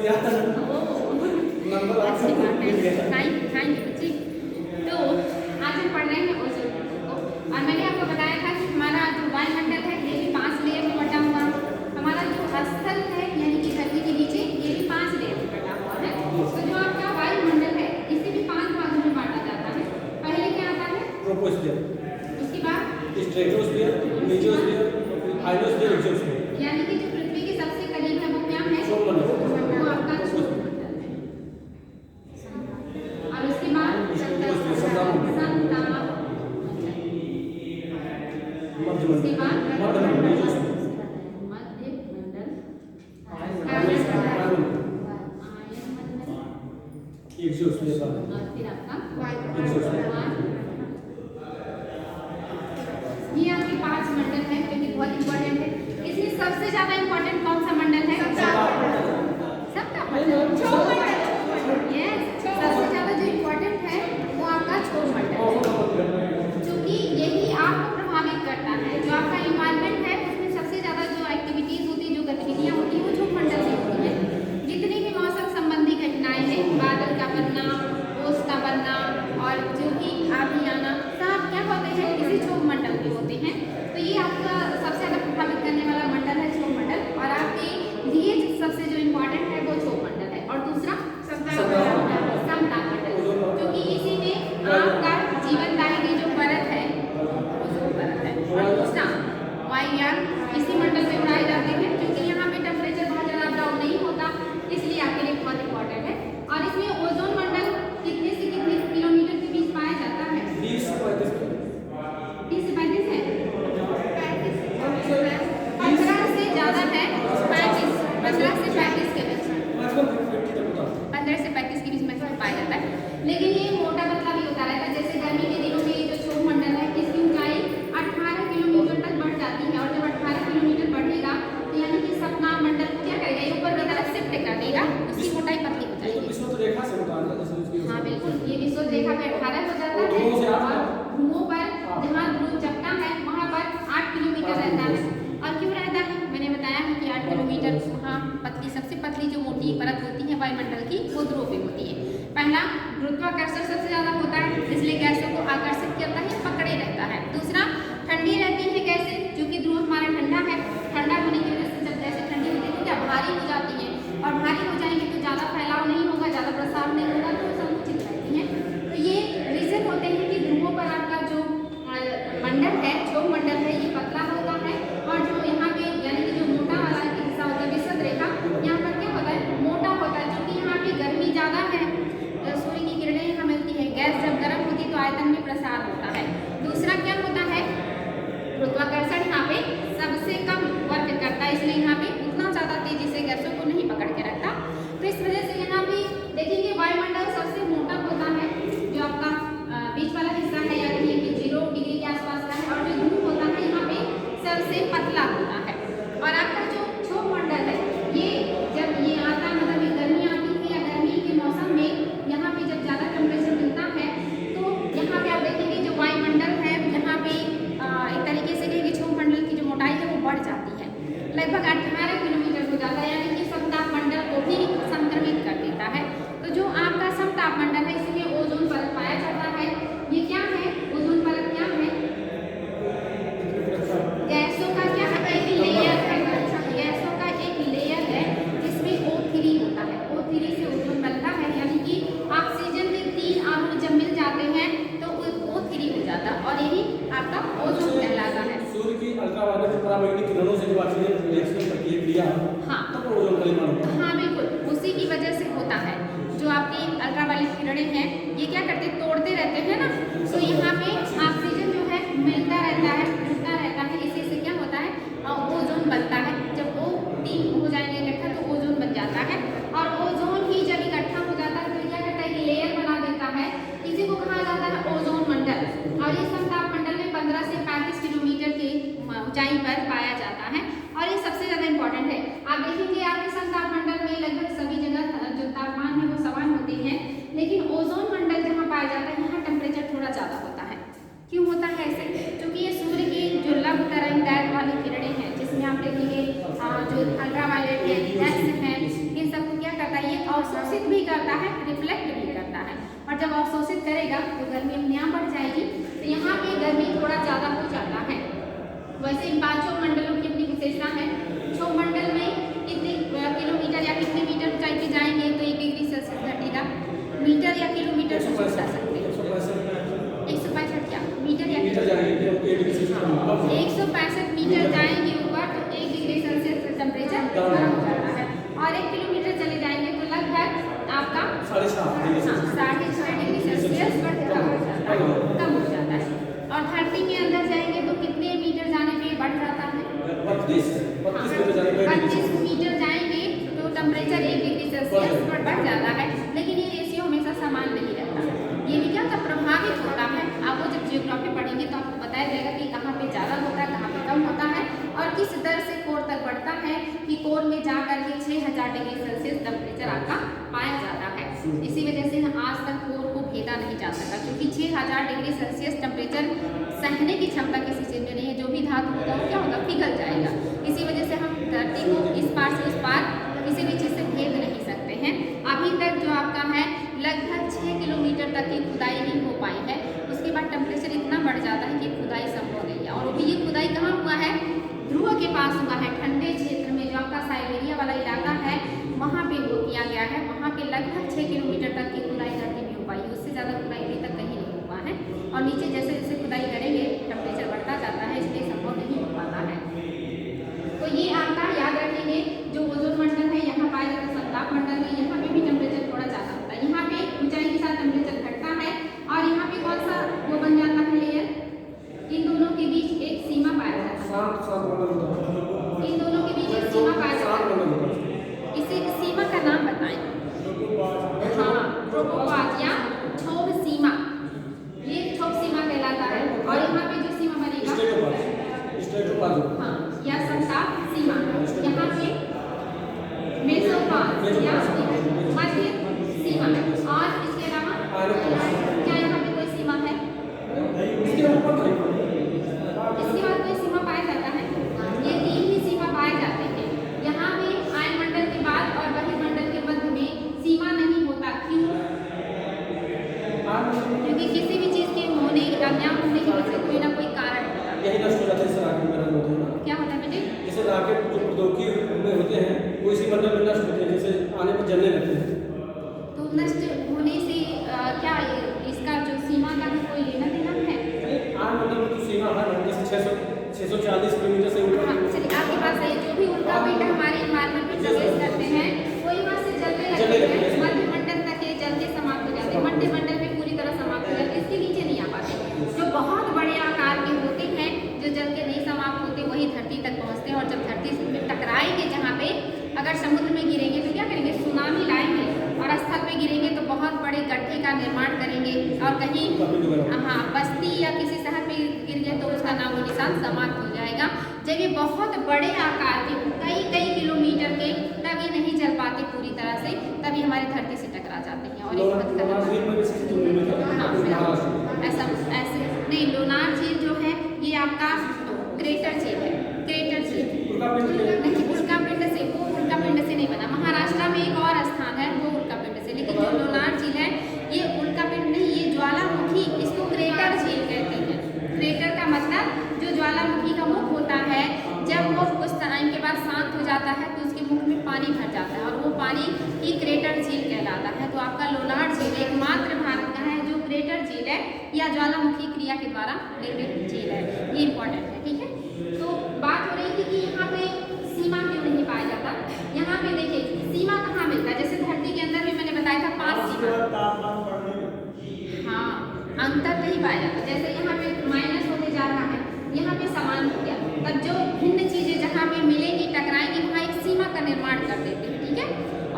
Number अच्छी बात है, थैंक यू बच्ची। तो आज हम पढ़ रहे हैं ओजोन को, और मैंने आपको बताया था कि हमारा जो वायुमंडल है ये भी 5 लेयर में बटा हुआ है। हमारा जो स्थल है यानी कि धरती के नीचे ये भी 5 लेयर में बटा हुआ है। तो जो आपका वायुमंडल है इसे भी 5 भागों में बांटा जाता है। पहले क्या आता है? ट्रोपोस्फीयर, उसके बाद स्ट्रेटोस्फीयर, मेसोस्फीयर, आयोनोस्फीयर, एक्सोस्फीयर। यानी कि जो पृथ्वी के सबसे करीब है वो क्या है? सौरमंडल। वो आपका सौरमंडल है। और उसके बाद उसके बाद मध्यमंडल, एक्सोस्फीयर, और फिर आपका एक्सोस्फीयर। ये आपके 5 मंडल हैं जो कि बहुत इंपॉर्टेंट है। इसमें सबसे ज्यादा इंपॉर्टेंट कौन सा मंडल है? सप्ताह मंडल। यस, सबसे ज्यादा जो इंपॉर्टेंट है वो आपका क्षोभ मंडल है, क्योंकि यही आपको प्रभावित करता है। जो आपका इन्वायरमेंट है उसमें सबसे ज्यादा जो एक्टिविटीज होती है, जो गतिविधियां होती है वो क्षोभ मंडल में होती है। जितनी भी मौसम संबंधी घटनाएं हैं, बादल का बनना, ओस का बनना और जो कि आंधी आना, सब क्या होते हैं? इसी क्षोभ मंडल में होते हैं। तो ये आपका सबसे ज्यादा प्रभावित करने वाला मंडल है क्षोभ मंडल, और आपके लिए सबसे जो इम्पोर्टेंट है वो क्षोभ मंडल है। और दूसरा समताप मंडल, क्योंकि इसी में आपका जीवनदायिनी जो परत है ओजोन परत है। और दूसरा वायुयान इसी मंडल में उड़ाए जाते हैं, क्योंकि यहाँ पे टेम्परेचर बहुत ज्यादा अप डाउन नहीं होता, इसलिए आपके लिए बहुत इंपॉर्टेंट है। और इसमें ओजोन मंडल कितने से कितने किलोमीटर के बीच पाया जाता है? 30 से 35 30 से 35 है, 15 से ज्यादा है, 35, 15 से 35 के बीच, 15 से 35 के बीच में पाया जाता है। लेकिन ये मोटा पतला भी होता रहता है। जैसे गर्मी के दिनों में जो क्षोभ मंडल है इसकी ऊंचाई 18 किलोमीटर तक बढ़ जाती है, और जब 18 किलोमीटर बढ़ेगा तो यानी कि सपना मंडल को क्या करेगा? ये ऊपर की तरफ शिफ्ट कर देगा, उसकी मोटाई पतली हो जाएगी। हाँ बिल्कुल, ये विषुवत रेखा पे 18 हो जाता है, और ध्रुवों पर जहाँ ध्रुव चक्का है वहाँ पर 8 किलोमीटर रहता है। और क्यों रहता है? मैंने बताया है कि 8 किलोमीटर वहाँ पतली, सबसे पतली जो मोटी परत होती है वायुमंडल की वो ध्रुव पे होती है। पहला, गुरुत्वाकर्षण सबसे ज्यादा होता है, इसलिए गैसों को आकर्षित करता है, पकड़े रहता है। दूसरा, ठंडी रहती है गैसें, क्योंकि ध्रुव हमारा ठंडा है। ठंडा होने की वजह से जब गैसें ठंडी होती है तो क्या भारी हो जाती है, और भारी हो जाएंगे तो ज्यादा फैलाव नहीं होगा, ज्यादा प्रसार नहीं होगा, तो संकुचित रहती है। तो ये रीजन होते हैं कि ध्रुवों पर आपका जो मंडल है, क्षोभ मंडल है, ये पतला होता है। और जो यहाँ पे यानी कि जो मोटा वाला हिस्सा होता है विषुवत रेखा, यहाँ पर क्या होता है? मोटा होता है, क्योंकि यहाँ पे गर्मी ज्यादा है, सूर्य की किरणें यहाँ मिलती है, गैस जब गर्म होती है तो आयतन में प्रसार होता है। दूसरा क्या होता है? गुरुत्वाकर्षण यहाँ पे सबसे कम वर्क करता है, इसलिए यहाँ पे उतना ज्यादा तेजी से गैसों को नहीं पकड़ के रखता। तो इस वजह से यहाँ पे देखेंगे वायुमंडल सबसे मोटा होता है, जो आपका बीच वाला हिस्सा है, यानी कि 0 डिग्री के आसपास का है, और जो ध्रुव होता है यहाँ पे सबसे पतला होता है। और आपका जो क्षोभ मंडल है ये जब ये आता है, मतलब ये गर्मी आती है या गर्मी के मौसम में यहाँ पे जब ज्यादा टेम्परेचर मिलता है तो यहाँ पे आप देखेंगे जो वायुमंडल है यहाँ पे एक तरीके से कहेंगे क्षोभ मंडल की जो मोटाई है वो बढ़ जाती है, लगभग 18 किलोमीटर हो जाता है, यानी कि समताप मंडल को भी संक्रमित कर देता है। तो जो आपका समताप मंडल है इसमें ओजोन परत पाया जाता है। ये क्या है? ओजोन परत क्या है? गैसों का क्या है? एक लेयर है, गैसों का एक लेयर है जिसमें O3 होता है। O3 से ओजोन बनता है, यानी कि ऑक्सीजन में 3 अणु जब मिल जाते हैं तो O3 हो जाता है, और यही आपका ओजोन कहलाता है। सूर्य की अल्ट्रावायलेट पराबैंगनी किरणों से जो ऑक्सीजन रिएक्शन प्रतिक्रिया हाँ ओजोन का निर्माण होता है। हाँ बिल्कुल, उसी की वजह से होता है। जो आपकी अल्ट्रावायलेट किरणें हैं ये क्या करते हैं? तोड़ते रहते हैं ना, तो यहाँ पे ऑक्सीजन जो है मिलता रहता है, जुड़ता रहता है, इसी से क्या होता है? ओजोन बनता है। जब वो 3 हो जाएंगे इकट्ठा तो ओजोन बन जाता है, और ओजोन ही जब इकट्ठा हो जाता है तो क्या करता है? कि लेयर बना देता है, इसी को कहा जाता है ओजोन मंडल। और ये समताप मंडल में 15 से 35 किलोमीटर की ऊंचाई पर पाया जाता है, और ये सबसे ज्यादा इंपॉर्टेंट है। आप देखेंगे आपके समताप मंडल में लगभग सभी जगह जो तापमान है वो समान होते हैं, लेकिन ओजोन मंडल जहाँ पाया जाता है यहाँ टेम्परेचर थोड़ा ज्यादा होता है। अवशोषित भी करता है, रिफ्लेक्ट भी करता है। और जब अवशोषित करेगा तो गर्मी अपने आप बढ़ जाएगी, तो यहाँ पे गर्मी थोड़ा ज़्यादा हो जाता है। वैसे इन पांचों मंडलों की अपनी विशेषता है। क्षोभ मंडल में कितने किलोमीटर या कितने मीटर ऊंचाई पे जाएंगे तो 1 डिग्री सेल्सियस घटेगा। मीटर या किलोमीटर से बता सकते हैं। 165 क्या मीटर या किलोमीटर? 165 मीटर जाएंगे ऊपर तो 1 डिग्री सेल्सियस टेम्परेचर कम हो जाता है। और 1 किलोमीटर चले जाएंगे तो लगभग आपका 6.5 डिग्री सेल्सियस कम हो जाता है। और धरती के अंदर जाएंगे तो कितने मीटर जाने पे बढ़ जाता है? 32 मीटर जाएंगे तो टेम्परेचर 1 डिग्री सेल्सियस बढ़ जाता है। लेकिन ये रेशियो हमेशा समान नहीं रहता, ये भी क्या होता प्रभावित होता है। आप वो जब जियोग्राफी पढ़ेंगे तो आपको बताया जाएगा कि कहाँ पे ज़्यादा होता है, कहाँ पे कम होता है और किस दर से कोर तक बढ़ता है कि कोर में जाकर के 6000 डिग्री सेल्सियस टेम्परेचर आपका पाया जाता है। इसी वजह से आज तक कोर को भेदा नहीं जा सका, क्योंकि 6000 डिग्री सेल्सियस टेम्परेचर सहने की क्षमता किसी चीज़ में नहीं है। जो भी धातु होगा वो क्या होगा, पिघल जाएगा। इसी वजह से हम धरती को इस पार से उस पार किसी भी चीज़ से भेद नहीं सकते हैं। अभी तक जो आपका है लगभग 6 किलोमीटर तक की खुदाई ही हो पाई है। उसके बाद टेम्परेचर इतना बढ़ जाता है कि खुदाई संभव नहीं है। और भी ये खुदाई कहाँ हुआ है? ध्रुव के पास हुआ है, ठंडे क्षेत्र में जो आपका साइबेरिया वाला इलाका है वहाँ पे वो किया गया है। वहाँ पे लगभग 6 किलोमीटर तक की खुदाई धरती में हो पाई, उससे ज़्यादा खुदाई अभी तक कहीं नहीं हुआ है। और नीचे जैसे जैसे खुदाई करेंगे टेम्परेचर बढ़ता जाता है, इसलिए संभव नहीं हो पाता है। तो ये आपका याद रखेंगे, जो ओजोन मंडल है यहाँ पाया जाता है संताप मंडल में, यहाँ पे भी टेम्परेचर थोड़ा ज़्यादा होता है। यहाँ पे ऊंचाई के साथ टेम्परेचर घटता है और यहाँ पे कौन सा वो बन जाता है लेयर, इन दोनों के बीच एक सीमा पाया जाता है। इन दोनों के बीच एक सीमा पाया जाता है। इसे सीमा का नाम बताएं। हाँ, ट्रोपोपॉज या क्षोभ सीमा, ये क्षोभ सीमा कहलाता है। और यहाँ पे जो सीमा बनेगा हाँ या संताप सीमा, यहाँ पे मेसोपॉज या मध्य सीमा। और इसके अलावा क्या यहाँ पे कोई सीमा है? इसके बाद कोई सीमा पाया जाता है? ये 3 ही सीमा पाए जाते हैं। यहाँ पे आयनमंडल के बाद और बहिर्मंडल के मध्य में सीमा नहीं होता। क्यों? क्योंकि किसी भी चीज के होने अज्ञात होने के पीछे कोई ना कोई कारण होता है। यही नष्ट हो जाते हैं राकेट में, क्या होता है बेटे? जैसे राकेट जो प्रौद्योगिकी में होते हैं वो इसी मंडल में नष्ट होते हैं, जैसे आने पर जलने लगते हैं। तो नष्ट होने से क्या इसका जो सीमा का भी कोई लेना देना है? आयनमंडल में तो सीमा है, जैसे 640 किलोमीटर से ऊपर। हाँ, चलिए आपके पास है जो भी उल्का पिंड हमारे एनवायरमेंट में प्रवेश करते हैं कोई वहाँ से जलने लगते हैं, मध्य मंडल तक ये जल के समाप्त हो जाते हैं, मध्य मंडल में पूरी तरह समाप्त हो जाते हैं, इसके नीचे नहीं आ पाते। जो बहुत बड़े आकार के होते हैं जो जल के नहीं समाप्त होते वही धरती तक पहुँचते हैं। और जब धरती से टकराएंगे, जहाँ पे अगर समुद्र में गिरेंगे तो क्या करेंगे, सुनामी लाएंगे, और स्थल पे गिरेंगे तो बहुत बड़े गड्ढे का निर्माण करेंगे। और कहीं हाँ बस्ती या किसी शहर पे गिर गए तो उसका नामो निशान समाप्त हो जाएगा। जब ये बहुत बड़े आकार के कई किलोमीटर के, तब ये नहीं जल पाते पूरी तरह से, तभी हमारी धरती से टकरा जाते हैं। और ऐसा ऐसे नहीं, लोनार झील जो है ये आपका क्रेटर झील है। क्रेटर झील नहीं, उल्का पिंड से, वो उल्का पिंड से नहीं बना। महाराष्ट्र में एक और स्थान है वो उल्का पिंड से, लेकिन जो लोनार झील है ये उल्का पिंड नहीं, ये ज्वालामुखी, इसको क्रेटर झील कहते हैं। क्रेटर का मतलब जो ज्वालामुखी का मुख होता है, जब वो कुछ टाइम के बाद शांत हो जाता है तो उसके मुख में पानी भर जाता है और वो पानी ही क्रेटर झील कहलाता है। तो आपका लोनार झील एकमात्र भारत का है जो क्रेटर झील है या ज्वालामुखी क्रिया के द्वारा निर्मित झील है। ये इंपॉर्टेंट है, ठीक है। तो बात हो रही थी कि यहाँ पे सीमा क्यों नहीं पाया जाता। यहाँ पे देखिए सीमा कहाँ मिलता है, जैसे धरती के अंदर भी मैंने बताया था 5 सीमा, हाँ अंतर नहीं पाया जाता। जैसे यहाँ पे माइनस होते जा रहा है, यहाँ पे समान हो गया, तब जो भिन्न चीजें जहाँ पे मिलेंगी टकराएंगी वहाँ एक सीमा का निर्माण कर देते हैं, ठीक है।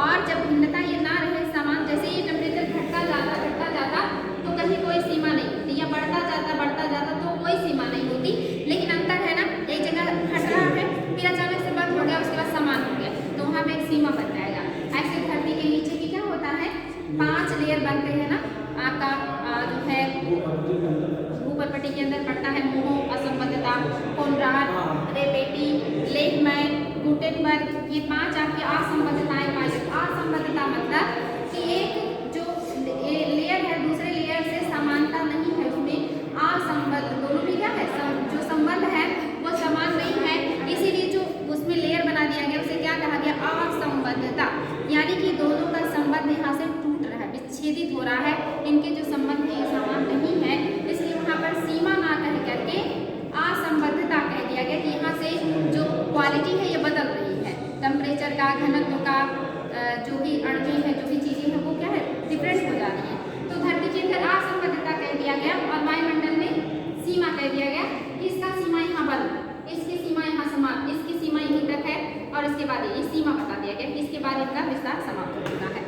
और जब भिन्नता ये ना रहे समान, जैसे ये टेम्परेचर घटता जाता तो कहीं कोई सीमा नहीं होती, या बढ़ता जाता तो कोई सीमा नहीं होती। लेकिन अंतर है ना, एक जगह घट रहा है फिर अचानक से बंद हो गया, उसके बाद समान हो गया, तो वहाँ पे एक सीमा बन जाएगा। ऐसे धरती के नीचे की क्या होता है, 5 लेयर बनते हैं ना। आपका जो है भूपटपट्टी के अंदर पड़ता है मोह, असंबद्धता, कोनराड, रेपेटी, लेहमैन, गुटेनबर्ग, ये 5 आपकी असंबद्धताएं पाई जाती। असंबद्धता मतलब कि रहा है, इनके जो संबंध है ये समान नहीं है, इसलिए वहाँ पर सीमा ना कह करके असंबद्धता कह दिया गया कि यहाँ से जो क्वालिटी है ये बदल रही है, टेम्परेचर का, घनत्व का, जो भी अणु है, जो भी चीज़ें हैं वो क्या है, डिफरेंट हो जा रही है। तो धरती के अंदर असंबद्धता कह दिया गया और वायुमंडल में सीमा कह दिया गया। इसका सीमा यहाँ बल, इसकी सीमा यहाँ समान, इसकी सीमा यहीं तक है और इसके बाद ये सीमा बता दिया गया, इसके बाद इनका विस्तार समाप्त हो चुका है।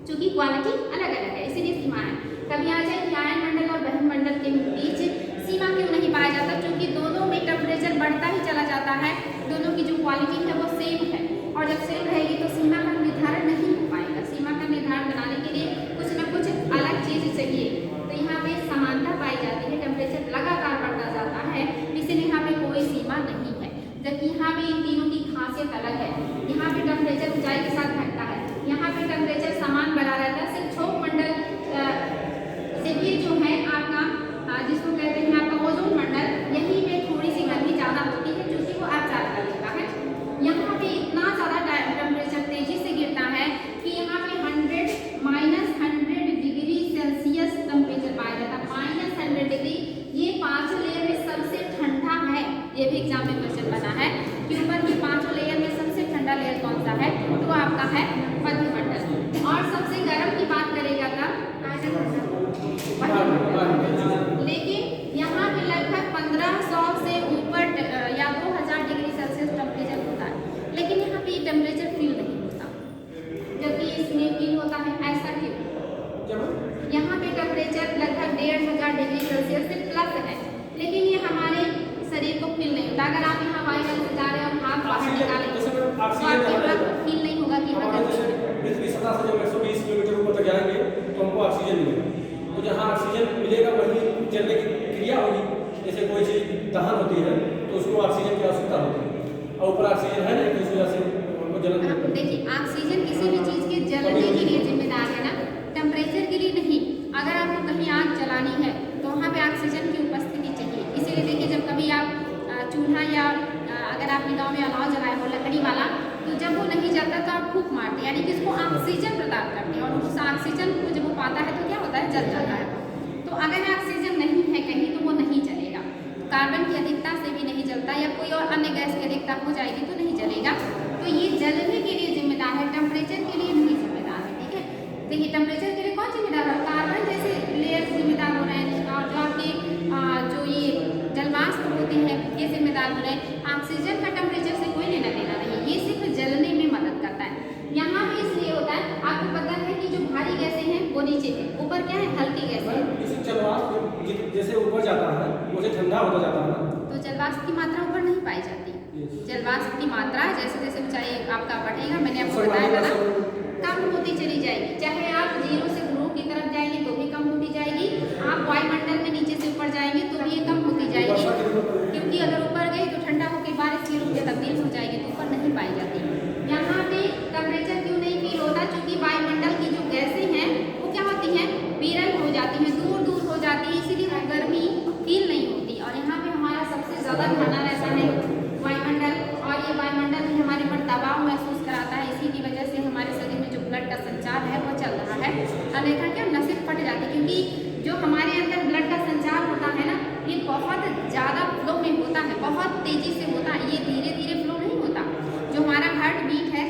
चूंकि क्वालिटी अलग अलग है इसीलिए सीमा है। कभी आ जाए कि आयन मंडल और बहन मंडल के बीच सीमा क्यों नहीं पाया जाता, क्योंकि दोनों में टेम्परेचर बढ़ता ही चला जाता है, दोनों की जो क्वालिटी है वो सेम है और जब सेम रहेगी तो सीमा का निर्धारण नहीं हो पाएगा। सीमा का निर्धारण बनाने के लिए कुछ न कुछ अलग चीज चाहिए, तो यहाँ पे समानता पाई जाती है, टेम्परेचर लगातार बढ़ता जाता है, इसलिए यहाँ पे कोई सीमा नहीं है। जबकि यहाँ पे इन तीनों की खासियत अलग है, यहाँ पे टेम्परेचर ऊंचाई के साथ घटता है, यहाँ पे टेम्परेचर समान बना रहता है। सिर्फ क्षोभ मंडल से भी जो है आपका जिसको कहते हैं आपका ओजोन मंडल, यहीं पे थोड़ी सी गर्मी ज़्यादा होती है क्योंकि वो एब्जॉर्ब कर लेता है। यहाँ पे इतना ज़्यादा टेम्परेचर तेजी से गिरता है कि यहाँ पे 100 डिग्री सेल्सियस टेम्परेचर पाया जाता है, -100 डिग्री। ये पांचों लेयर में सबसे ठंडा है, ये भी एग्जाम में क्वेश्चन बना है कि ऊपर की पांचों लेयर में सबसे ठंडा लेयर कौन सा है, तो आपका है मध्यमंडल। और सबसे गर्म की बात करेगा तब लेकिन यहाँ पे लगभग 1500 से ऊपर या 2000 डिग्री सेल्सियस टेम्परेचर होता है, लेकिन यहाँ पे टेम्परेचर फील नहीं होता, जबकि इसमें फील होता है। ऐसा क्यों? यहाँ पे टेम्परेचर लगभग 1500 डिग्री सेल्सियस से प्लस है, लेकिन ये हमारे शरीर को फील नहीं होता। अगर आप यहाँ वायुमंडल से जा रहे हैं और हाथ बाहर निकालेंगे तो आपको फील नहीं होगा कि पृथ्वी सतह से जब 120 किलोमीटर ऊपर तक जाएंगे तो हमको ऑक्सीजन मिलेगा, तो जहाँ ऑक्सीजन मिलेगा वहीं चलने की क्रिया होगी। जैसे कोई चीज़ दहन होती है तो उसको ऑक्सीजन की आवश्यकता होती है और ऊपर ऑक्सीजन है नहीं, तो इस वजह से हमको जलन। देखिए ऑक्सीजन किसी भी चीज़ के जलने के लिए जिम्मेदार है ना, टेम्परेचर के लिए नहीं। अगर आपको कहीं आग जलानी है तो वहाँ पे ऑक्सीजन की उपस्थिति चाहिए, इसीलिए देखिए जब कभी आप चूल्हा या अगर आपने गाँव में अलाव जलाया हो लकड़ी वाला, तो जब वो नहीं जलता तो आप फूंक मारते हैं, यानी कि इसको ऑक्सीजन प्रदान करते हैं और उस ऑक्सीजन को जब वो पाता है तो क्या होता है, जल जाता है। तो अगर ऑक्सीजन नहीं है कहीं तो वो नहीं जलेगा, कार्बन की अधिकता से भी नहीं जलता या कोई और अन्य गैस की अधिकता हो जाएगी तो नहीं जलेगा। तो ये जलने के लिए जिम्मेदार है, टेम्परेचर के लिए नहीं जिम्मेदार है। ठीक है, देखिए टेम्परेचर के लिए कौन जिम्मेदार है, कार्बन जैसे लेयर जिम्मेदार हो रहे हैं और जो आपके जो ये जलवाष्प होते हैं ये जिम्मेदार हो रहे हैं। ऑक्सीजन का टेम्परेचर से कोई लेना देना नहीं, ये सिर्फ जलने में मदद करता है। यहाँ भी इसलिए होता है, आपको पता है कि जो भारी गैसें हैं वो नीचे है, ऊपर क्या है, हल्की गैसें हैं। जलवाष्प जैसे ऊपर जाता है वैसे ठंडा होता जाता है, तो जलवाष्प की मात्रा ऊपर नहीं पाई जाती। जलवाष्प की मात्रा जैसे जैसे ऊंचाई आपका बढ़ेगा, मैंने आपको बताया था ना, कम होती चली जाएगी। चाहे आप 0 से ध्रुव की तरफ जाएंगे तो भी कम होती जाएगी, आप वायुमंडल में नीचे से ऊपर जाएंगे तो भी ये कम होती जाएगी, क्योंकि अगर ऊपर गई तो ठंडा होकर बारिश के रूप में तब्दील हो जाएगी, तो ऊपर नहीं पाई जाती। यहाँ पे टेम्परेचर क्यों नहीं फील होता, क्योंकि वायुमंडल की जो गैसें हैं वो क्या होती हैं, विरल हो जाती हैं, दूर दूर हो जाती है, इसीलिए वो गर्मी फील नहीं होती। और यहाँ पे हमारा सबसे ज़्यादा घना रहता है वायुमंडल, और ये वायुमंडल भी हमारे पर दबाव महसूस कराता है, इसी की वजह से हमारे शरीर में जो ब्लड का संचार है वो चल रहा है। अन्यथा क्या नसें फट जाती है, क्योंकि जो हमारे अंदर ब्लड का संचार होता है ना, ये बहुत ज़्यादा फ्लो में होता है, बहुत तेज़ी से होता है, ये धीरे धीरे फ्लो नहीं होता। जो हमारा हार्ट बीट है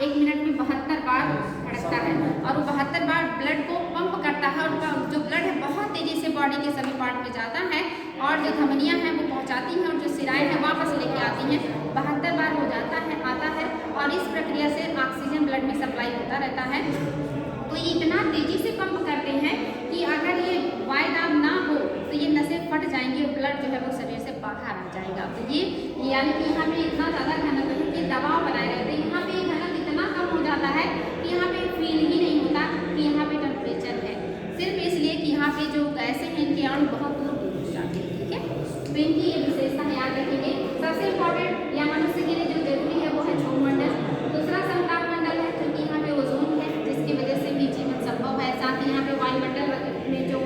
1 मिनट में 72 बार धड़कता है और वो 72 बार ब्लड को पंप करता है, और जो ब्लड है बहुत तेज़ी से बॉडी के सभी पार्ट में जाता है, और जो धमनियाँ हैं वो पहुँचाती हैं और जो सिराएँ हैं वापस लेके आती हैं। 72 बार हो जाता है, आता है, और इस प्रक्रिया से ऑक्सीजन ब्लड में सप्लाई होता रहता है। तो ये इतना तेज़ी से पंप करते हैं कि अगर ये वायुदाब ना हो तो ये नसें फट जाएंगी और ब्लड जो है वो शरीर से बाहर आ जाएगा। तो ये यानी कि यहाँ पे इतना ज़्यादा घनत्व है कि दबाव बनाए रहते हैं, यहाँ पे घनत्व इतना कम हो जाता है कि यहाँ पे फील ही नहीं होता कि यहाँ पे टेम्परेचर है, सिर्फ इसलिए कि यहाँ पे जो गैसें हैं इनके अणु बहुत दूर दूर हो जाते हैं। ठीक है, तो इनकी ये विशेषता याद रखेंगे। सबसे इम्पोर्टेंट या मनुष्य के लिए जो जरूरी है वो है क्षोभ मंडल। दूसरा समताप मंडल है, क्योंकि यहाँ पे ओजोन है जिसकी वजह से भी जीवन संभव है। साथ ही यहाँ पे वायुमंडल में जो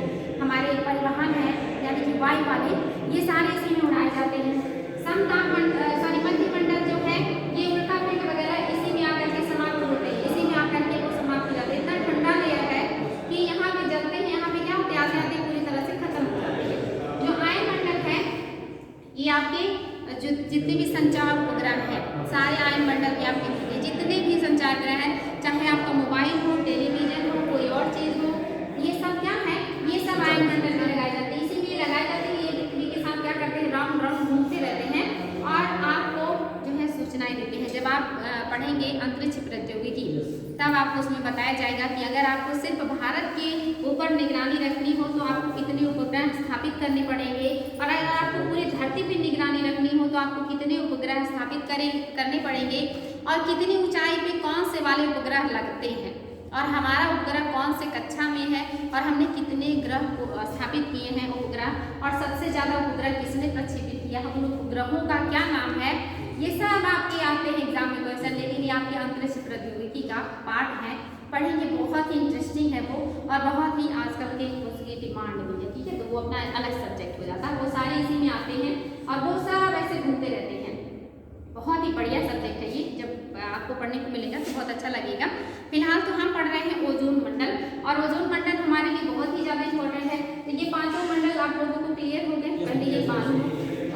हमारे परिवहन है यानी कि वायु वाले, ये सारे इसी में उड़ाए जाते हैं। समताप मंडल जो है ये उल्का पिंड वगैरह इसी में आकर के समाप्त होते हैं, इसी में आकर के वो समाप्त हो जाते हैं। इतना ठंडा लेयर है कि तब आपको उसमें बताया जाएगा कि अगर आपको सिर्फ भारत के ऊपर निगरानी रखनी हो तो आपको कितने उपग्रह स्थापित करने पड़ेंगे, और अगर आपको पूरी धरती पर निगरानी रखनी हो तो आपको कितने उपग्रह स्थापित करने पड़ेंगे, और कितनी ऊंचाई पे कौन से वाले उपग्रह लगते हैं, और हमारा उपग्रह कौन से कक्षा में है, और हमने कितने ग्रह स्थापित किए हैं उपग्रह, और सबसे ज़्यादा उपग्रह किसने प्रक्षेपित किया है, उन उपग्रहों का क्या नाम है, ये सब आपके आते हैं एग्जाम में क्वेश्चन। लेकिन ये आपके अंतरिक्ष प्रौद्योगिकी का पार्ट है, पढ़ेंगे, बहुत ही इंटरेस्टिंग है वो, और बहुत ही आजकल के उसकी डिमांड भी है, ठीक है। तो वो अपना अलग सब्जेक्ट हो जाता है, वो सारे इसी में आते हैं, और वो सब ऐसे घूमते रहते हैं। बहुत ही बढ़िया सब्जेक्ट है ये, जब आपको पढ़ने को मिलेगा तो बहुत अच्छा लगेगा। फिलहाल तो हम पढ़ रहे हैं ओजोन मंडल, और ओजोन मंडल हमारे लिए बहुत ही ज़्यादा इंपॉर्टेंट है। तो ये पांचों मंडल आप लोगों को क्लियर हो गए, पहले ये मालूम हो,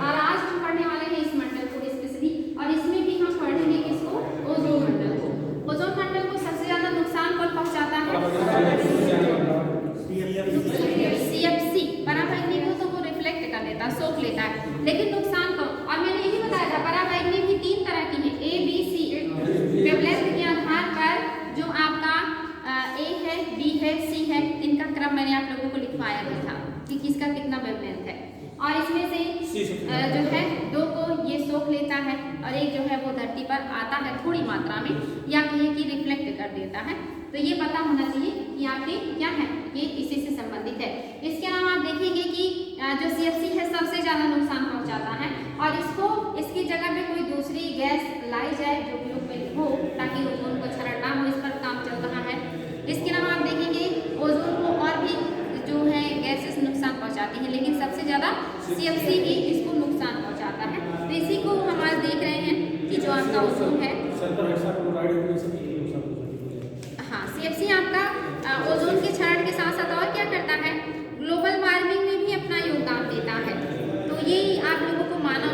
और आज हम पढ़ने वाले हैं इस मंडल को स्पेशली, और इसमें भी हम पढ़ेंगे किसको, ओजोन मंडल को। ओजोन मंडल को सबसे ज़्यादा नुकसान कौन पहुँचाता है, CFC, पराबैंगनी को तो वो रिफ्लेक्ट कर लेता है, सोख लेता है, लेकिन नुकसान कौन, और मैंने यही बताया था पराबैंगनी भी 3 तरह की है, A B C, वेवलेंथ के आधार पर जो आपका A है, B है, C है, इनका क्रम मैंने आप लोगों को लिखवाया भी था कि किसका कितना वेवलेंथ है, और इसमें से जो है 2 को ये सोख लेता है, और एक जो है वो धरती पर आता है थोड़ी मात्रा में, या कहिए कि रिफ्लेक्ट कर देता है। तो ये पता होना चाहिए कि आपके क्या है, ये इसी से संबंधित है। इसके अलावा आप देखेंगे कि जो CFC है सबसे ज़्यादा नुकसान पहुंचाता है, और इसकी जगह पे कोई दूसरी गैस लाई जाए जो उपयोग में हो, ताकि ओजोन को क्षरण ना हो, इस पर काम चल रहा है। इसके अलावा आप देखेंगे ओजोन को और भी जो है गैसेस नुकसान पहुंचाती है, लेकिन सबसे ज़्यादा CFC ही इसको नुकसान पहुंचाता है। तो इसी को हम आज देख रहे हैं कि जो आपका ओजोन है, हाँ, CFC आपका ओजोन के क्षरण के साथ साथ और क्या करता है, ग्लोबल वार्मिंग में भी अपना योगदान देता है। तो ये आप लोगों को मालूम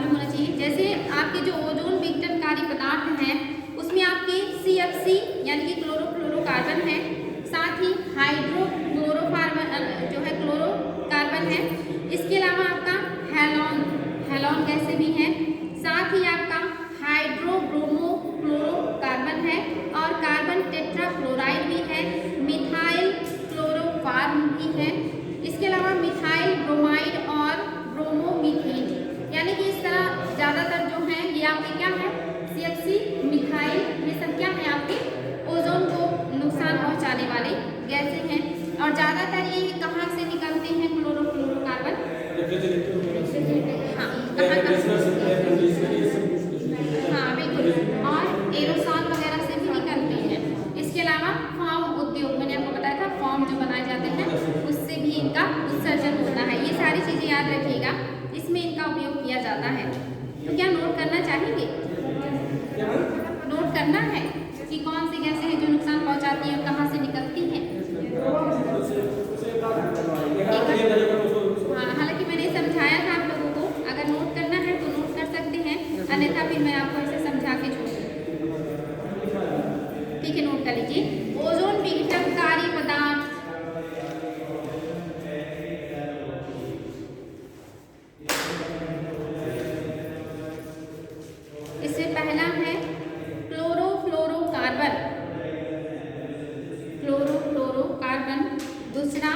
होना चाहिए। जैसे आपके जो ओजोन विघटनकारी पदार्थ हैं उसमें आपके CFC यानी कि क्लोरोफ्लोरोकार्बन है, साथ ही हाइड्रोक्लोरोकार्बन जो है क्लोरोकार्बन है, इसके अलावा आपका हेलोन गैसें भी हैं, साथ ही आपका हाइड्रोब्रोमोक्लोरोकार्बन है, और कार्बन टेट्राफ्लोराइड भी है, मिथाइल क्लोरोफॉर्म भी है, इसके अलावा मिथाइल ब्रोमाइड और ब्रोमोमीथेन, यानी कि इस तरह ज़्यादातर जो हैं ये आपके क्या है, CFC, मिथाइल, ये सब क्या है आपके ओजोन को नुकसान पहुंचाने वाले गैसें हैं। और ज़्यादातर ये कहाँ से निकलते हैं, क्लोरोफ्लोरोकार्बन, हाँ, हाँ बिल्कुल, और एरोसॉल वगैरह से भी निकलते हैं। इसके अलावा फॉर्म उद्योग, मैंने आपको बताया था फॉर्म जो बनाए जाते हैं उससे भी इनका उत्सर्जन होता है। ये सारी चीज़ें याद रखिएगा, इसमें इनका उपयोग किया जाता है। तो क्या नोट करना चाहेंगे, नोट करना है कि कौन सी गैसें हैं जो नुकसान पहुंचाती हैं और कहाँ से निकलती हैं। हाँ, हालांकि मैंने समझाया था आप लोगों को, अगर नोट करना है तो नोट कर सकते हैं, अन्यथा फिर मैं आपको ऐसे समझा के छोड़ूंगी। ठीक है, नोट कर लीजिए। ओजोन विघटनकारी पदार्थ, इसमें पहला है क्लोरोफ्लोरोकार्बन, दूसरा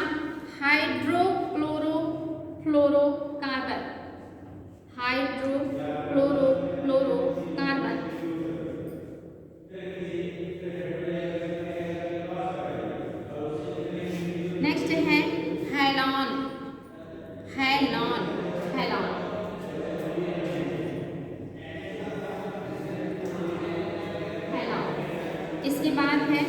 हाइड्रोक्लोरोफ्लोरोकार्बन, नेक्स्ट है हेलॉन, इसके बाद है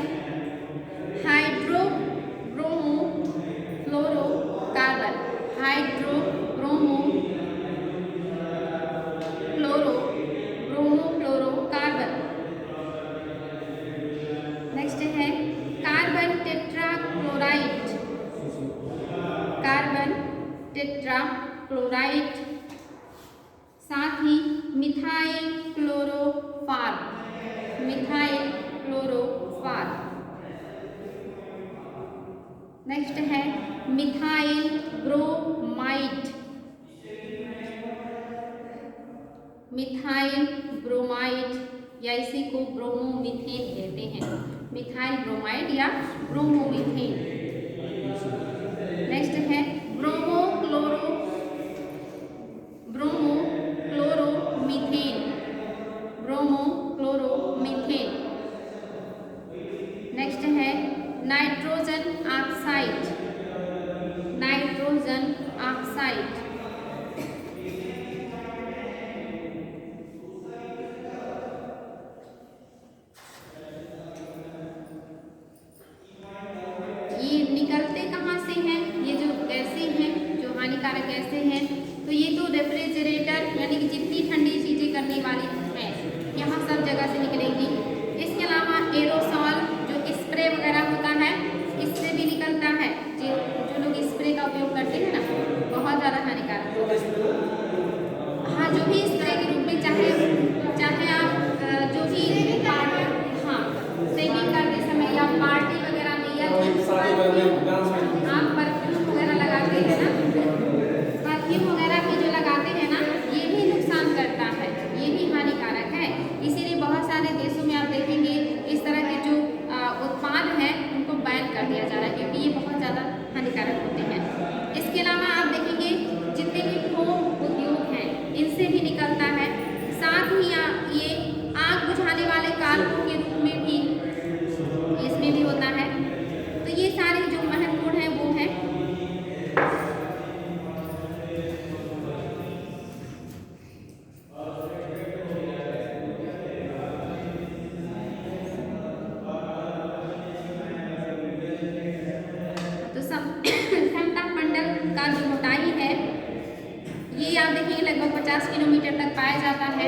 हाइड्रोब्रोमोफ्लोरोकार्बन, हाइड्रोब्रोमोफ्लोरोकार्बन, नेक्स्ट है कार्बन टेट्राक्लोराइड, साथ ही मिथाइल क्लोरोफॉर्म, नेक्स्ट है मिथाइल ब्रोमाइड, या इसी को ब्रोमोमीथेन कहते हैं, मिथाइल ब्रोमाइड या ब्रोमोमीथेन। नेक्स्ट है ब्रोमोक्लोरोमीथेन, ब्रोमोक्लोरोमीथेन। नेक्स्ट है नाइट्रोजन ऑक्साइड, नाइट्रोजन ऑक्साइड। ये निकलते कहाँ से हैं? ये जो गैसें हैं, जो हानिकारक गैसें हैं, तो ये तो रेफ्रिजरेटर यानी कि जितनी ठंडी चीज़ें करने वाली है यहाँ सब जगह से निकलेंगी। इसके अलावा एरोसॉल जो स्प्रे वगैरह होता है, इससे भी निकलता है। जो लोग स्प्रे का उपयोग करते हैं ना, बहुत ज़्यादा हानिकारक होता है। हाँ, जो भी स्प्रे के रूप में चाहे आप जो भी सिंगिंग करते समय या पार्टी वगैरह में या आप परफ्यूम वगैरह लगाते हैं ना, परफ्यूम वगैरह भी जो लगाते हैं ना, ये भी नुकसान करता है, ये भी हानिकारक है। इसीलिए बहुत सारे देशों में आप देखेंगे इस तरह के जो उत्पाद हैं उनको बैन कर दिया जा रहा है, क्योंकि ये बहुत ज़्यादा हानिकारक होते हैं। इसके अलावा आप देखेंगे जितने भी फोम उद्योग हैं इनसे भी निकलता है। साथ ही ये आग बुझाने वाले कारकों के रूप में भी इसमें भी होता है। तो ये सारे जो महत्वपूर्ण हैं वो हैं। तो समताप मंडल का जो मोटाई है ये आप देखेंगे लगभग 50 किलोमीटर तक पाया जाता है।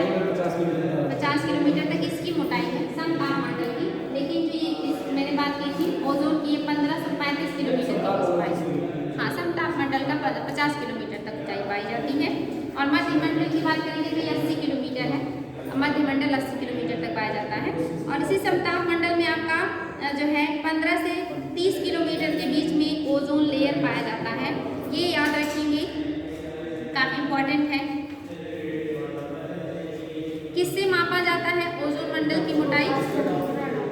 50 किलोमीटर तक इसकी मोटाई है समताप मंडल की। लेकिन जो ये मैंने बात की थी ओजोन की, ये 15 से 35 किलोमीटर की ऊंचाई। हाँ, समताप मंडल का 50 किलोमीटर तक ऊंचाई पाई जाती है। और मध्यमंडल की बात करेंगे तो ये 80 किलोमीटर है। मध्यमंडल 80 किलोमीटर तक पाया जाता है। और इसी समताप मंडल में आपका जो है 15 से 30 किलोमीटर के बीच में ओजोन लेयर पाया जाता है। ये याद रखेंगे, काफ़ी इम्पोर्टेंट है। किससे मापा जाता है ओजोन मंडल की मोटाई?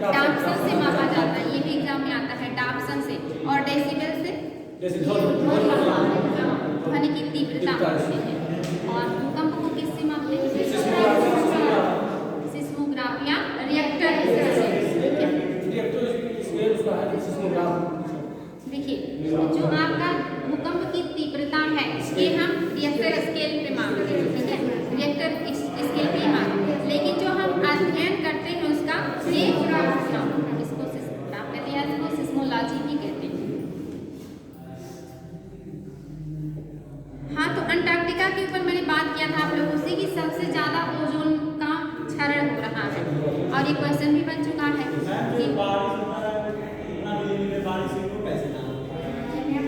डाप्सन से मापा जाता है। ये भी एग्जाम में आता है, डाप्सन से। और डेसिबल से ध्वनि की तीव्रता मापते हैं। और भूकंप को किससे मापते हैं? सिस्मोग्राफ या रिएक्टर। देखिए, जो आपका भूकंप की तीव्रता है ये हम रिएक्टर स्केल पे मापते हैं, ठीक है, रिएक्टर स्केल पे मापते हैं। लेकिन जो हम अध्ययन करते हैं उसका ये इसको सिस्मोग्राफ कहते हैं, इसको सिस्मोलॉजी भी कहते हैं। हाँ, तो अंटार्कटिका के ऊपर मैंने बात किया था आप लोगों से कि सबसे ज़्यादा ओजोन का क्षरण हो रहा है। और ये क्वेश्चन भी बन चुका है।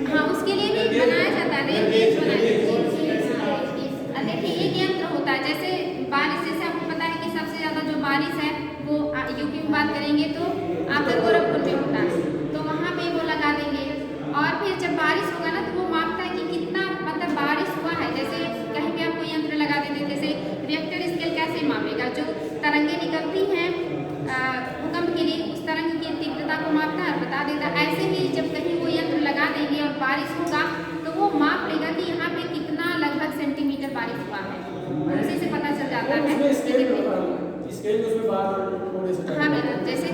हाँ, उसके लिए भी बनाया जाता है, देखिए एक यंत्र होता है। जैसे बारिश, जैसे आपको पता है कि सबसे ज़्यादा जो बारिश है वो यूपी में बात करेंगे तो आपका गोरखपुर में होता है, तो वहाँ पे वो लगा देंगे। और फिर जब बारिश होगा ना तो वो मापता है कि कितना मतलब बारिश हुआ है। जैसे कहीं पे आपको यंत्र लगा देते हैं। जैसे रिएक्टर स्केल कैसे मापेगा? जो तरंगें निकलती हैं भूकंप के लिए, उस तरंग की तीव्रता को मापता है और बता देता है। ऐसे ही जब कहीं वो यंत्र लगा देंगे और बारिश होगा तो वो माप लेगा कि यहाँ पे कितना लगभग सेंटीमीटर बारिश हुआ है, और उसी से पता चल जाता है। हाँ बिल्कुल, जैसे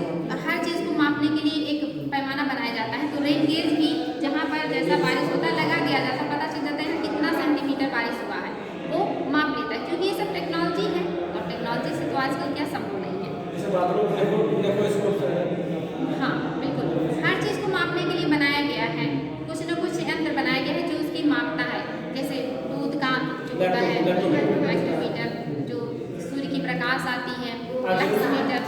हर चीज़ को मापने के लिए एक पैमाना बनाया जाता है। तो रेन गेज भी जहाँ पर जैसा बारिश होता है लगा दिया जाता है, पता चल जाता है कितना सेंटीमीटर बारिश हुआ है, वो माप लेता है। क्योंकि ये सब टेक्नोलॉजी है और टेक्नोलॉजी से तो आजकल क्या संभव नहीं है। हाँ बिल्कुल, हर चीज़ को मापने के लिए बनाया गया है। कुछ न कुछ यंत्र बनाया गया है जो उसकी मापता है। जैसे दूध का जो होता है लैक्टोमीटर, जो सूर्य की प्रकाश आती है, लक्समीटर,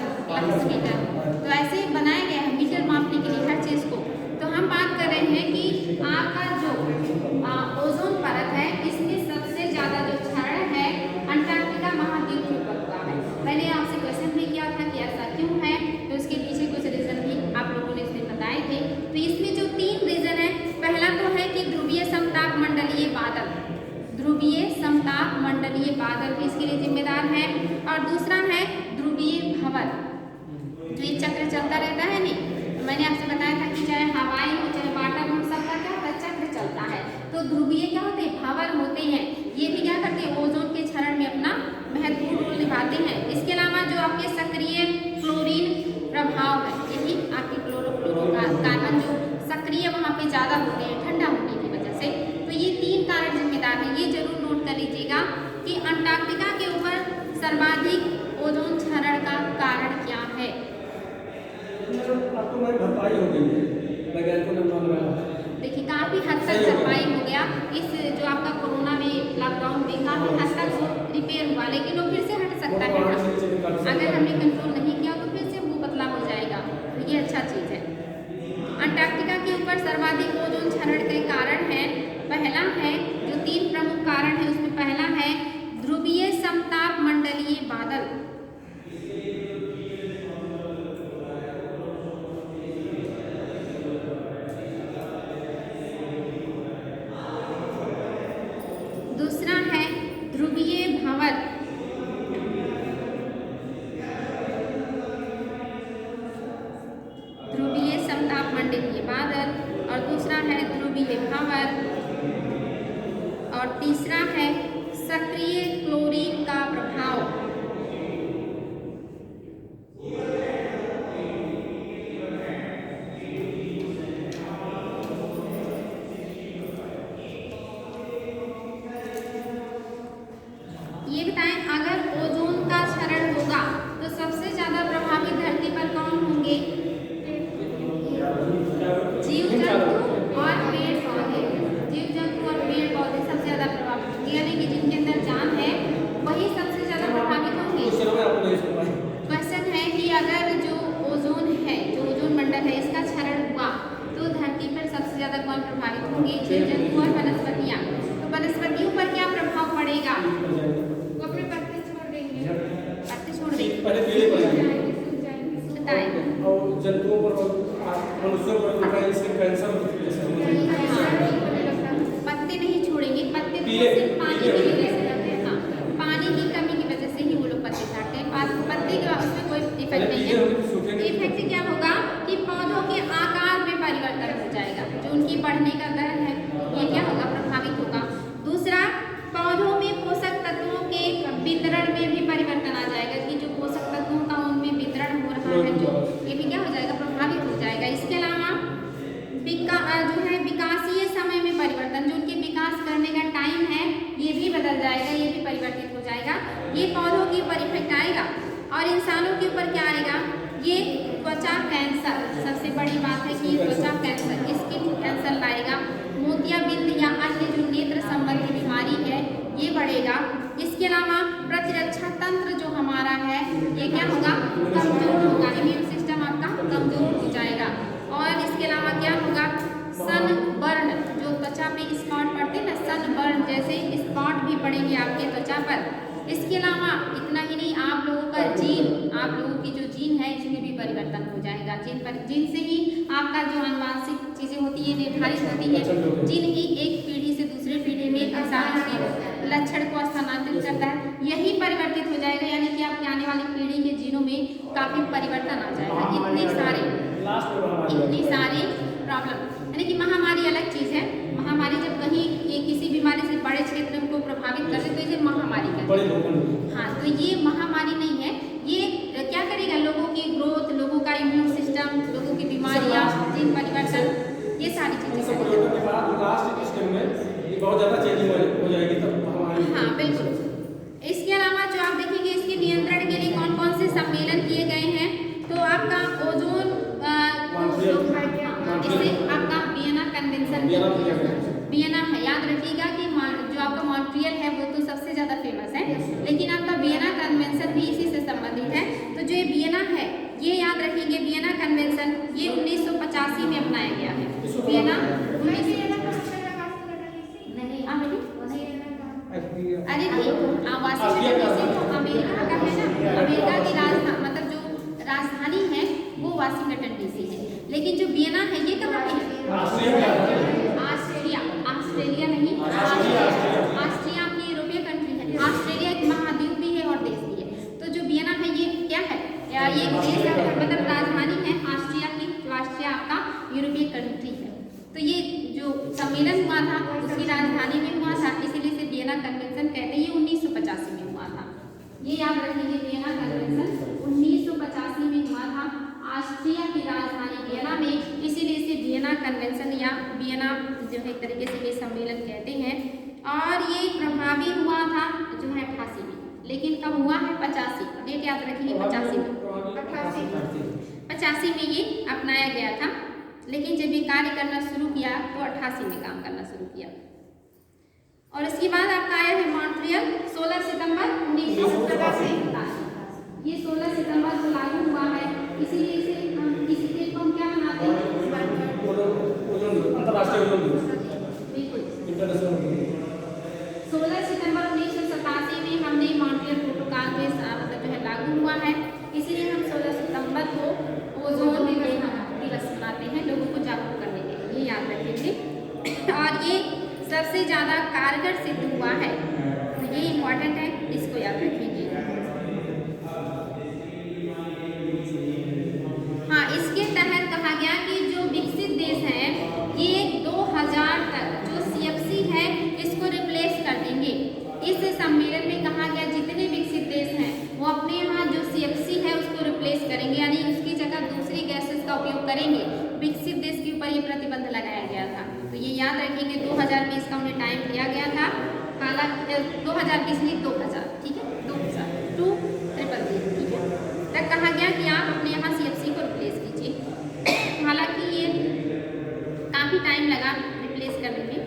तो ऐसे बनाया गया है मीटर मापने के लिए हर चीज़ को। तो हम बात कर रहे हैं कि आपका जो ओजोन परत है इसमें सबसे ज़्यादा जो क्षरण है अंटार्कटिका महाद्वीप के ऊपर हुआ है। मैंने आपसे क्वेश्चन भी किया था कि ऐसा क्यों है, तो इसके पीछे कुछ रीज़न भी आप लोगों ने इसमें बताए थे। तो इसमें जो 3 रीज़न है, पहला तो है कि ध्रुवीय समताप मंडलीय बादल, ध्रुवीय समताप मंडलीय बादल भी इसके लिए जिम्मेदार है। और दूसरा है ध्रुवीय भंवर, जो ये चक्र चलता रहता है नहीं, तो मैंने आपसे बताया था कि चाहे हवाई हो चाहे वाटर हो, सबका क्या होता है, चक्र चलता है। तो ध्रुवीय क्या होते हैं, भंवर होते हैं। ये भी क्या करते हैं, ओजोन के क्षरण में अपना महत्वपूर्ण रोल निभाते हैं। इसके अलावा जो आपके सक्रिय क्लोरीन प्रभाव है, यही आपके क्लोरोफ्लोरोकार्बन जो सक्रिय वहाँ पे ज़्यादा होते हैं ठंडा होने की वजह से। तो ये 3 कारण जिम्मेदार हैं। ये जरूर नोट कर लीजिएगा कि अंटार्कटिका के ऊपर सर्वाधिक ओजोन क्षरण का कारण क्या है। अब तो हमारी भरपाई हो गई है, वैज्ञानिकों ने अनुमान लगाया। देखिए काफ़ी हद तक भरपाई हो गया। इस जो आपका कोरोना में लॉकडाउन में काफ़ी हद तक वो रिपेयर हुआ, लेकिन वो फिर से हट सकता है ना, अगर हमने कंट्रोल नहीं किया तो फिर से वो पतला हो जाएगा। तो ये अच्छा चीज़ है। अंटार्कटिका के ऊपर सर्वाधिक ओजोन क्षरण के कारण है, पहला है जो 3 प्रमुख कारण है, उसमें पहला है ध्रुवीय समताप मंडलीय बादल। दूसरा है ध्रुवीय भंवर। ध्रुवीय समताप मंडलीय बादल, और दूसरा है ध्रुवीय भंवर, और तीसरा है सक्रिय क्लोरीन का प्रभाव। ये बताएं, अगर ओजोन का क्षरण होगा तो सबसे ज्यादा प्रभावित धरती पर कौन होंगे? जीव जंतु और पेड़ पौधे। जीव जंतु और पेड़ पौधे सबसे ज्यादा प्रभावित होंगे, यानी कि जिनके अंदर जान है वही सबसे ज्यादा प्रभावित होंगे। क्वेश्चन है कि अगर जो ओजोन है, जो ओजोन मंडल है, इसका क्षरण हुआ तो धरती पर सबसे ज्यादा कौन प्रभावित होंगे? जीव जंतु और वनस्पतियां। तो वनस्पतियों पर क्या प्रभाव पड़ेगा? वो अपने पत्ते छोड़ देंगे, पत्ते छोड़ देंगे, पहले पेड़ पड़ेंगे बताएं। और जंतुओं पर और मनुष्यों पर उनका इससे कैंसर पत्ते नहीं छोड़ेंगे, पत्ते तो पीले- सिर्फ पानी की पीले वजह से लगते हैं। हाँ, पानी की कमी की वजह से ही वो लोग पत्ते छाटते हैं। पत्ते का उसमें कोई इफेक्ट नहीं है। इफेक्ट क्या होगा कि पौधों के आकार में परिवर्तन हो जाएगा, जो उनकी बढ़ने का दर है ये क्या होगा, प्रभावित होगा। दूसरा, पौधों में पोषक तत्वों के वितरण में भी परिवर्तन आ जाएगा, कि जो पोषक तत्वों का उनमें वितरण हो रहा है, जो ये भी क्या हो जाएगा, प्रभावित हो जाएगा। इसके अलावा जो है विकासीय समय में परिवर्तन, जो उनके विकास करने का टाइम है ये भी बदल जाएगा, ये भी परिवर्तित हो जाएगा। ये पौधों के ऊपर इफेक्ट आएगा। और इंसानों के ऊपर क्या आएगा, ये त्वचा कैंसर, सबसे बड़ी बात है कि त्वचा कैंसर, स्किन कैंसर लाएगा। मोतियाबिंद या अन्य जो नेत्र संबंधी बीमारी है ये बढ़ेगा। इसके अलावा प्रतिरक्षा तंत्र जो हमारा है ये क्या होगा, कमजोर होगा, इम्यून सिस्टम आपका कमजोर हो जाएगा। और इसके अलावा क्या होगा, सनबर्न, जो त्वचा पे स्पॉट पड़ते हैं ना, सनबर्न जैसे स्पॉट भी पड़ेंगे आपके त्वचा पर। इसके अलावा इतना ही नहीं, आप लोगों का जीन, आप लोगों की जो जीन है इसमें भी परिवर्तन हो जाएगा। जीन से ही आपका जो आनुवांशिक चीजें होती है निर्धारित होती है। जीन ही एक पीढ़ी से दूसरी पीढ़ी में इंसानों के लक्षण को स्थानांतरित करता है, यही परिवर्तित हो जाएगा। यानी कि आपकी आने वाली पीढ़ी के जीनों में काफी परिवर्तन आ जाएगा। इतनी सारी प्रॉब्लम, यानी कि महामारी अलग चीज है। महामारी जब कहीं किसी बीमारी से बड़े क्षेत्र को प्रभावित कर दे तो इसे महामारी कहते हैं। हाँ, तो ये महामारी नहीं है, ये क्या करेगा, लोगों की ग्रोथ, लोगों का इम्यून सिस्टम, लोगों की बीमारियाँ, जीन परिवर्तन, ये सारी चीजें बहुत ज्यादा चेंजिंग हो जाएगी तब। हाँ बिल्कुल। इसके अलावा जो आप देखेंगे इसके नियंत्रण के लिए कौन कौन से सम्मेलन किए गए हैं, तो आपका ओजोन इससे आपका वियना कन्वेंशन, वियना है, याद रखिएगा कि जो आपका मॉन्ट्रियल है वो तो सबसे ज्यादा फेमस है, लेकिन आपका वियना कन्वेंशन भी इसी से संबंधित है। तो जो ये वियना है ये याद रखिएगा, वियना कन्वेंशन ये 1985 में अपनाया गया है। वियना अरे वाशिंगटन डीसी तो अमेरिका का है ना, अमेरिका की राजधानी, मतलब जो राजधानी है वो वाशिंगटन डीसी है, लेकिन जो वियना है ये कहाँ पे है, ऑस्ट्रेलिया नहीं, ऑस्ट्रिया की यूरोपीय कंट्री है। ऑस्ट्रेलिया एक महाद्वीप भी है और देश भी है। तो जो वियना है ये क्या है, एक देश है, मतलब राजधानी है ऑस्ट्रिया की, जो ऑस्ट्रिया आपका यूरोपीय कंट्री है। तो ये जो सम्मेलन हुआ था उसकी राजधानी में हुआ था, इसीलिए इसे वियना कन्वेंशन कहते हैं। ये 1985 में हुआ था, ये याद रखिए, वियना कन्वेंशन 1985 में हुआ था ऑस्ट्रिया की राजधानी वियना में, इसीलिए इसे वियना कन्वेंशन या वियना जो है एक तरीके से ये सम्मेलन कहते हैं। और ये प्रभावी हुआ था जो है 88 में, लेकिन कब हुआ है 85, डेट याद रखिए 85 में, 85 में ये अपनाया गया था, लेकिन जब ये कार्य करना शुरू किया तो 88 में काम करना शुरू किया। और इसके बाद आपका आया है मॉन्ट्रियल 16 सितंबर 1987, ये 16 सितंबर को लागू हुआ है, इसीलिए इसे हम इसी डेट को हम क्या मनाते हैं, अंतर्राष्ट्रीय ओजोन दिवस, बिल्कुल इंटरनेशनल। 16 सितंबर 1987 में हमने मॉन्ट्रियल प्रोटोकॉल के मतलब जो है लागू हुआ है, इसीलिए हम 16 सितंबर को ओजोन दिवस मनाते हैं, लोगों को जागरूक करने के लिए, ये याद रखेंगे। और ये सबसे ज़्यादा कारगर सिद्ध हुआ है, तो ये इम्पॉर्टेंट है, इसको याद रखेंगे। हाँ, इसके तहत कहा गया कि जो विकसित देश हैं ये 2000 तक जो CFC है इसको रिप्लेस कर देंगे। इस सम्मेलन में कहा गया जितने विकसित देश हैं वो अपने यहाँ जो CFC है उसको रिप्लेस करेंगे, यानी उसकी जगह दूसरी गैसेस का उपयोग करेंगे। विकसित देश के ऊपर ये प्रतिबंध लगाया गया था, तो ये याद रखेंगे। 2020 का उन्हें टाइम दिया गया था, हालांकि 2020 नहीं 2000, ठीक है, 2000 233, ठीक है, तक कहा गया कि आप अपने यहाँ CFC को रिप्लेस कीजिए। हालांकि ये काफ़ी टाइम लगा रिप्लेस करने में।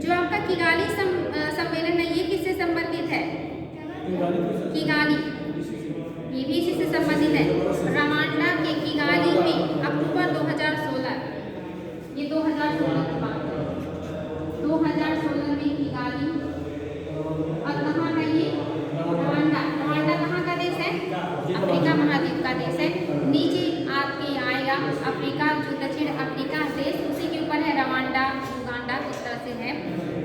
जो आपका किगाली सम्मेलन है ये किससे संबंधित है, किगाली, ये भी इसी से संबंधित है। रवांडा के किगाली में अक्टूबर 2016, ये 2016 की बात है, 2016 में किगाली, और कहाँ है ये रवांडा, रवांडा कहाँ का देश है, अफ्रीका महाद्वीप का देश है। नीचे आपके आएगा अफ्रीका, जो दक्षिण अफ्रीका देश, उसी के ऊपर है रवांडा, युगांडा, इस तरह से है।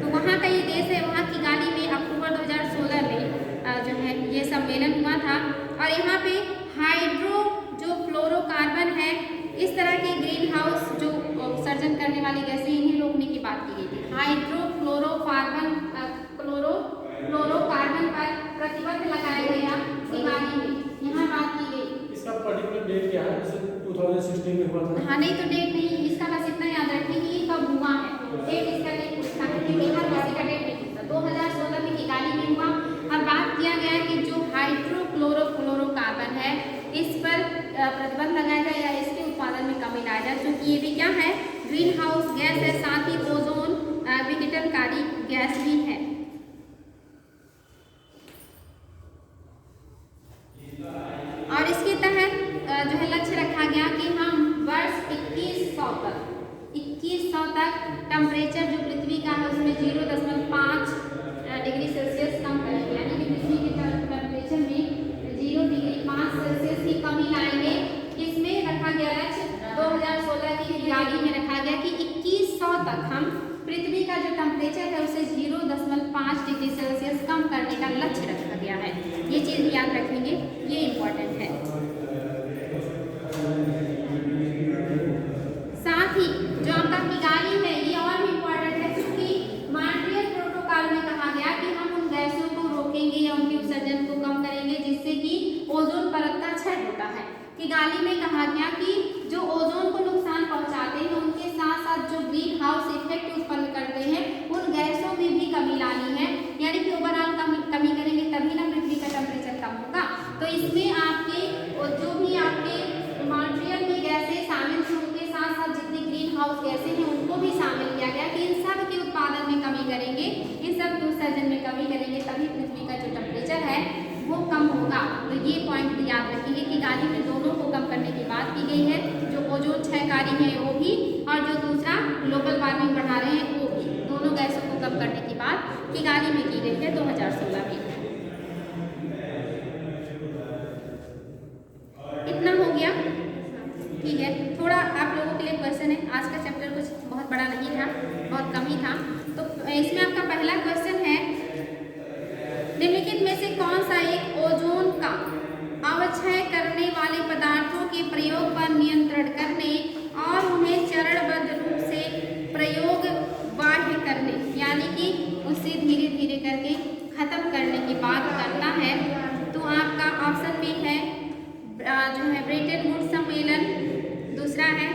तो वहाँ का ये देश है, वहाँ किगाली में अक्टूबर 2016 में जो है ये सम्मेलन हुआ था। और यहाँ पे हाइड्रो जो फ्लोरोकार्बन है, इस तरह के ग्रीन हाउस जो उत्सर्जन करने वाली गैसें, इन्हें रोकने की बात की गई थी। हाइड्रो फ्लोरोकार्बन पर प्रतिबंध लगाया गया किगाली में, यहाँ बात की गई। इसका पर्टिकुलर डेट क्या है, जैसे 2016 में हुआ था? हाँ, नहीं तो डेट नहीं, इसका बस इतना याद रखें कि ये कब हुआ है, डेट इसका नहीं पूछता है, क्योंकि हर किसी का डेट नहीं पूछता। 2016 में किगाली में हुआ, और बात किया गया है कि जो हाइड्रोक्लोरोफ्लोरोकार्बन है इस पर प्रतिबंध लगाया जाए या इसके उत्पादन में कमी लाया जाए, क्योंकि ये भी क्या है, ग्रीन हाउस गैस है, साथ ही ओजोन विघटनकारी गैस भी है। और इसके तहत जो है लक्ष्य रखा गया कि हम वर्ष 2100 तक टेम्परेचर जो पृथ्वी का है उसमें 0.5 डिग्री सेल्सियस कम करेंगे, यानी कि पृथ्वी के टेम्परेचर में 0.5 सेल्सियस की कमी लाएंगे। इसमें रखा गया लक्ष्य 2016 की किगाली में रखा गया कि 2100 तक हम पृथ्वी का जो टेम्परेचर है उसे 0.5 डिग्री सेल्सियस कम करने का लक्ष्य रखा गया है। ये चीज़ याद रखेंगे, ये इम्पोर्टेंट है। साथ ही जो आपका किगाली है ये और भी इम्पोर्टेंट है, क्योंकि मॉन्ट्रियल प्रोटोकॉल में कहा गया कि हम उन गैसों को रोकेंगे या उनके उत्सर्जन को कम करेंगे जिससे कि ओजोन परत का क्षय होता है। किगाली में कहा गया कि जो ओजोन को नुकसान पहुंचाते हैं उनके साथ साथ जो ग्रीन हाउस इफेक्ट उत्पन्न करते हैं उन गैसों में भी कमी लानी है, यानी कि ओवरऑल कमी करेंगे तभी ना पृथ्वी का टेम्परेचर कम होगा। तो इसमें आपके जो भी आपके मॉन्ट्रियल में गैसें शामिल हैं उनके साथ साथ जितनी ग्रीन हाउस गैसें हैं उनको भी शामिल किया गया कि इन सब के उत्पादन में कमी करेंगे, इन सब के उत्सर्जन में कमी करेंगे, तभी पृथ्वी का जो टेम्परेचर है वो कम होगा। तो ये पॉइंट याद रखिए कि किगाली में दोनों को कम करने की बात की गई है, जो ओजोन क्षयकारी है वो भी, और जो दूसरा ग्लोबल वार्मिंग बढ़ा रहे हैं वो भी, दोनों गैसों को कम करने की बात किगाली में की गई है 2016 में। इतना हो गया, ठीक है। थोड़ा आप लोगों के लिए क्वेश्चन है, आज का चैप्टर कुछ बहुत बड़ा नहीं था, बहुत कम ही था, तो निम्नलिखित में से कौन सा एक ओजोन का अवक्षय करने वाले पदार्थों के प्रयोग पर नियंत्रण करने और उन्हें चरणबद्ध रूप से प्रयोग बाह्य करने यानी कि उससे धीरे धीरे करके खत्म करने की बात करता है? तो आपका ऑप्शन में है जो है ब्रेटन वुड्स सम्मेलन। दूसरा है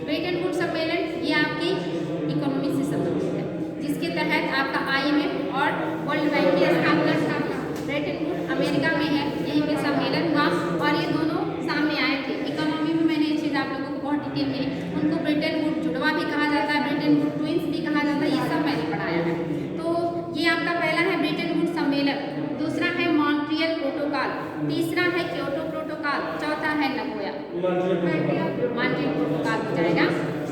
ब्रेटन वुड्स सम्मेलन, ये आपकी इकोनॉमी से संबंधित है, जिसके तहत आपका IMF और वर्ल्ड बैंक की स्थापना ब्रेटन वुड्स अमेरिका में है, यहीं पे सम्मेलन हुआ और ये दोनों सामने आए थे। इकोनॉमी में मैंने ये चीज़ आप लोगों को बहुत डिटेल में, उनको ब्रेटन वुड्स जुड़वा भी कहा जाता है, ब्रेटन वुड्स ट्विंस भी कहा जाता है, ये सब मैंने पढ़ाया है। तो ये आपका पहला है ब्रेटन वुड्स सम्मेलन, दूसरा है मॉन्ट्रियल प्रोटोकॉल, तीसरा है क्योटो प्रोटोकॉल, चौथा है नगोया। मॉन्ट्रियल प्रोटोकॉल हो जाएगा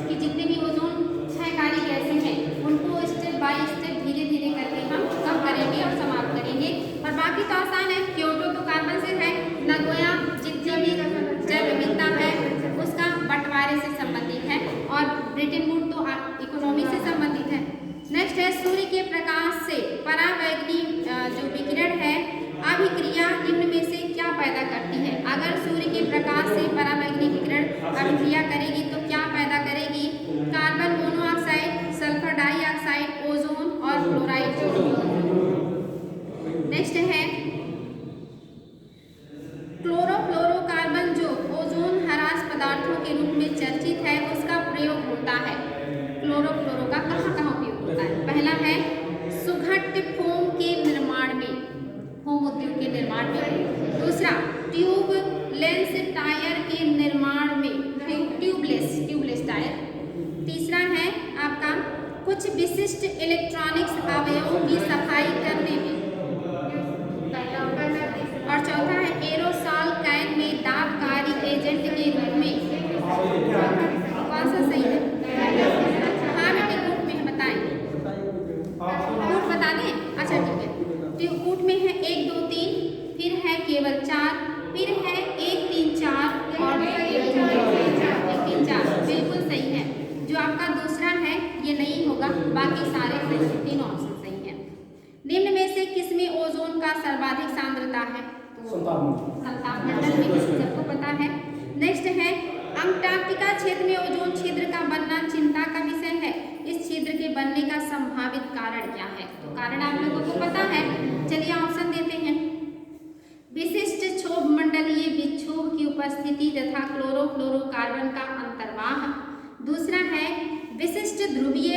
कि जितने भी ओजोन क्षयकारी गैसें हैं उनको स्टेप बाय स्टेप धीरे धीरे करके हम कम करेंगे और समाप्त करेंगे। और बाकी तो आसान है, क्योटो तो कार्बन से है, नगोया जितनी भी जैव विविधता है उसका बंटवारे से संबंधित है और ब्रेटन वुड्स तो इकोनॉमी से संबंधित है। नेक्स्ट है सूर्य के प्रकाश से परावैंगनी जो विकिरण है अभिक्रिया निम्न में से क्या पैदा करती है? अगर सूर्य के प्रकाश से परावैंगनी विकिरण अभिक्रिया करेगी तो क्या पैदा करेगी? Carbon monoxide, sulphur dioxide, ozone और फ्लोराइड। नेक्स्ट है क्लोरोफ्लोरोकार्बन जो ओजोन ह्रास पदार्थों के रूप में चर्चित है, उसका प्रयोग होता है। क्लोरोफ्लोरो का कहाँ कहाँ उपयोग होता है? पहला है सुघट्य फोम के निर्माण में, फोम उद्योग के निर्माण में। दूसरा ट्यूब लेंस टायर के निर्माण में, ट्यूबलेस टायर। तीसरा है आपका कुछ विशिष्ट इलेक्ट्रॉनिक्स अवयवों की सफाई करने में। और चौथा है एरोसॉल कैन में दाबकारी एजेंट के रूप में। कौन सा सही है? हाँ बेटे कूट में है, बताएं। कूट बता दें? अच्छा ठीक है। तो कूट में है 1 2 3, फिर है केवल 4, फिर है 1 3 4 और 1 3 4। बिल्कुल सही है। जो आपका दूसरा है ये नहीं होगा, बाकी सारे सही है, तीनों ऑप्शन सही है। निम्न में से किसमें ओजोन का सर्वाधिक सांद्रता है? संताप मंडल में, सबको पता है। नेक्स्ट है अंटार्कटिका क्षेत्र में ओजोन छिद्र का बनना चिंता का विषय है। इस छिद्र के बनने का संभावित कारण क्या है? तो कारण आप लोगों को पता है, चलिए ऑप्शन देते हैं। विशिष्ट क्षोभ मंडलीय विक्षोभ की उपस्थिति तथा क्लोरोफ्लोरोकार्बन का अंतर्वाह। दूसरा है विशिष्ट ध्रुवीय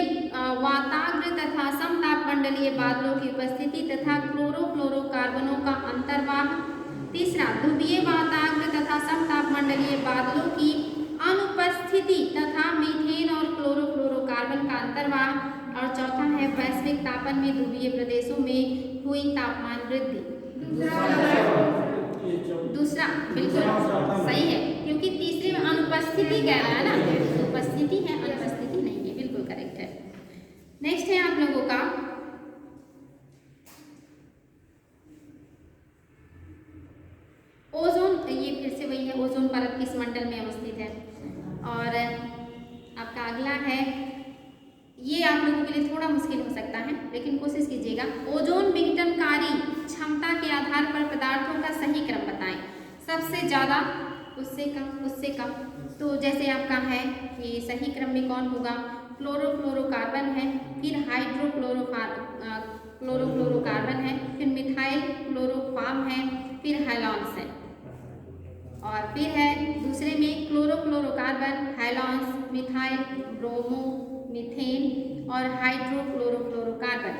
वाताग्र तथा समताप मंडलीय बादलों की उपस्थिति तथा क्लोरोफ्लोरोकार्बनों का अंतर्वाह। तीसरा ध्रुवीय वाताग्र तथा समताप मंडलीय बादलों की अनुपस्थिति तथा मीथेन और क्लोरोफ्लोरोकार्बन का अंतर्वाह। और चौथा है वैश्विक तापन में ध्रुवीय प्रदेशों में हुई तापमान वृद्धि। दूसरा बिल्कुल सही है, क्योंकि तीसरे में अनुपस्थिति कह रहा है ना, उपस्थिति है अनुपस्थिति नहीं है, बिल्कुल करेक्ट है। नेक्स्ट है आप लोगों का ओजोन, ये फिर से वही है, ओजोन परत किस मंडल में अवस्थित है। और आपका अगला है, ये आप लोगों के लिए थोड़ा मुश्किल हो सकता है लेकिन कोशिश कीजिएगा। ओजोन विघटनकारी क्षमता के आधार पर पदार्थों का सही क्रम बताएं। सबसे ज़्यादा, उससे कम, उससे कम। तो जैसे आपका है कि सही क्रम में कौन होगा? क्लोरोफ्लोरोकार्बन है, फिर क्लोरोफ्लोरोकार्बन है, फिर मिथाइल क्लोरोफॉर्म है, फिर हैलोन्स है। और फिर है दूसरे में क्लोरोफ्लोरोकार्बन, हैलोन्स, मिथाइल, ब्रोमो, मीथेन और हाइड्रोक्लोरोफ्लोरोकार्बन।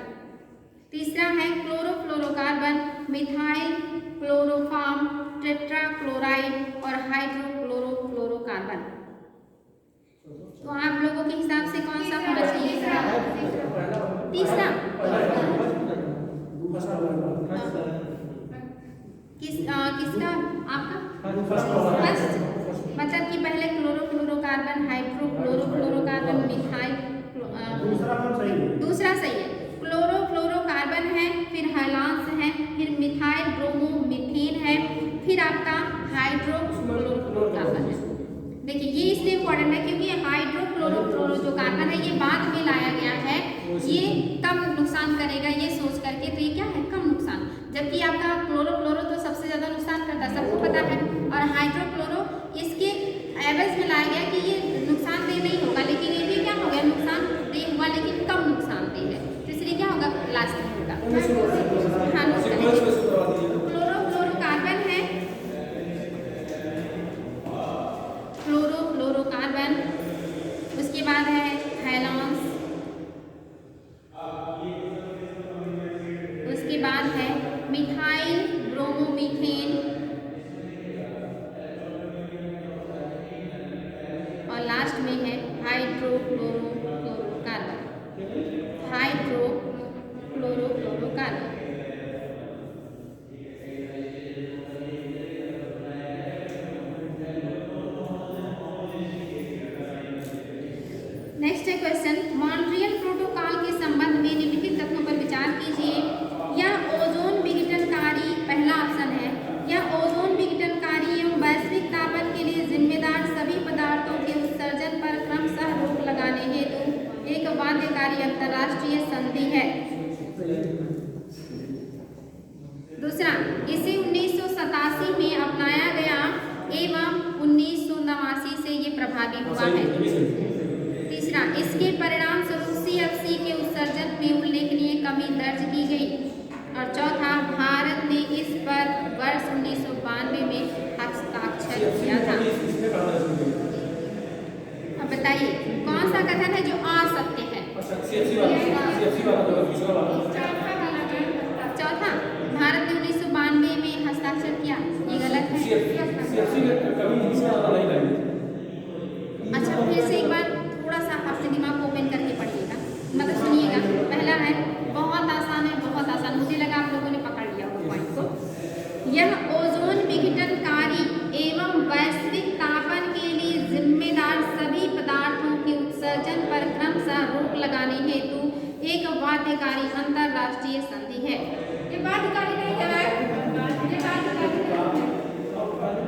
तीसरा है क्लोरोफ्लोरोकार्बन, मिथाइल क्लोरोफॉर्म, टेट्राक्लोराइड और हाइड्रोक्लोरोफ्लोरोकार्बन। तो आप लोगों के हिसाब से कौन सा होना चाहिए? तीसरा किसका आपका फर्स्ट, मतलब कि पहले क्लोरोफ्लोरोकार्बन, हाइड्रोक्लोरोफ्लोरोकार्बन, मिथाइल, दूसरा सही है। क्लोरोफ्लोरोकार्बन है, फिर हैलोन्स है, फिर मिथाइल ब्रोमो मीथेन है, फिर आपका हाइड्रोक्लोरोफ्लोरोकार्बन है। देखिए ये इसलिए इम्पोर्टेंट है क्योंकि हाइड्रोक्लोरोफ्लोरो जो कार्बन है ये बाद में लाया गया है, ये कम नुकसान करेगा ये सोच करके, तो ये क्या है? कम नुकसान। जबकि आपका और हाइड्रोक्लोरो इसके एवज में लाया गया कि ये नुकसानदेह नहीं होगा, लेकिन ये भी क्या हो गया, नुकसानदेह हुआ लेकिन कम नुकसानदेह है, तो इसलिए क्या होगा, लास्ट में होगा। हाँ, क्लोरोफ्लोरोकार्बन है, क्लोरोफ्लोरोकार्बन, उसके बाद है हैलोन्स, उसके बाद है मिथाइल ब्रोमोमीथेन, और लास्ट में है हाइड्रोक्लोरोफ्लोरोकार्बन, हाइड्रोक्लोरोफ्लोरोकार्बन। नेक्स्ट है क्वेश्चन, मॉन्ट्रियल प्रोटोकॉल के संबंध में निम्नलिखित तथ्यों पर विचार कीजिए। यह ओजोन विघटनकारी, पहला ऑप्शन है, यह ओजोन विघटनकारी एवं वैश्विक तापन के लिए जिम्मेदार सभी पदार्थों के उत्सर्जन पर क्रमशः रोक लगाने हेतु एक बाध्यकारी अंतर्राष्ट्रीय संधि है। दूसरा, इसे 1987 में अपनाया गया एवं 1989 से ये प्रभावी हुआ है। तीसरा, इसके परिणाम स्वरूप CFC के उत्सर्जन में उल्लेखनीय कमी दर्ज की गई। और चौथा, भारत ने इस पर वर्ष 1992 में हस्ताक्षर किया था। अब बताइए कौन सा कथन है जो असत्य है? चौथा, भारत ने 1992 में हस्ताक्षर किया, ये गलत है। अच्छा, फिर से एक बार थोड़ा सा अपने दिमाग को ओपन करके पढ़िएगा, मतलब सुनिएगा। पहला है, बहुत आसान है, बहुत आसान, मुझे लगा आप लोगों ने पकड़ लिया वो पॉइंट को। यह ओजोन विघटनकारी एवं वैश्विक तापन के लिए जिम्मेदार सभी पदार्थों के उत्सर्जन पर क्रमशः रोक लगाने हेतु एक बाध्यकारी अंतर्राष्ट्रीय संधि है। ये बाध्यकारी नहीं है, ये बाध्यकारी है।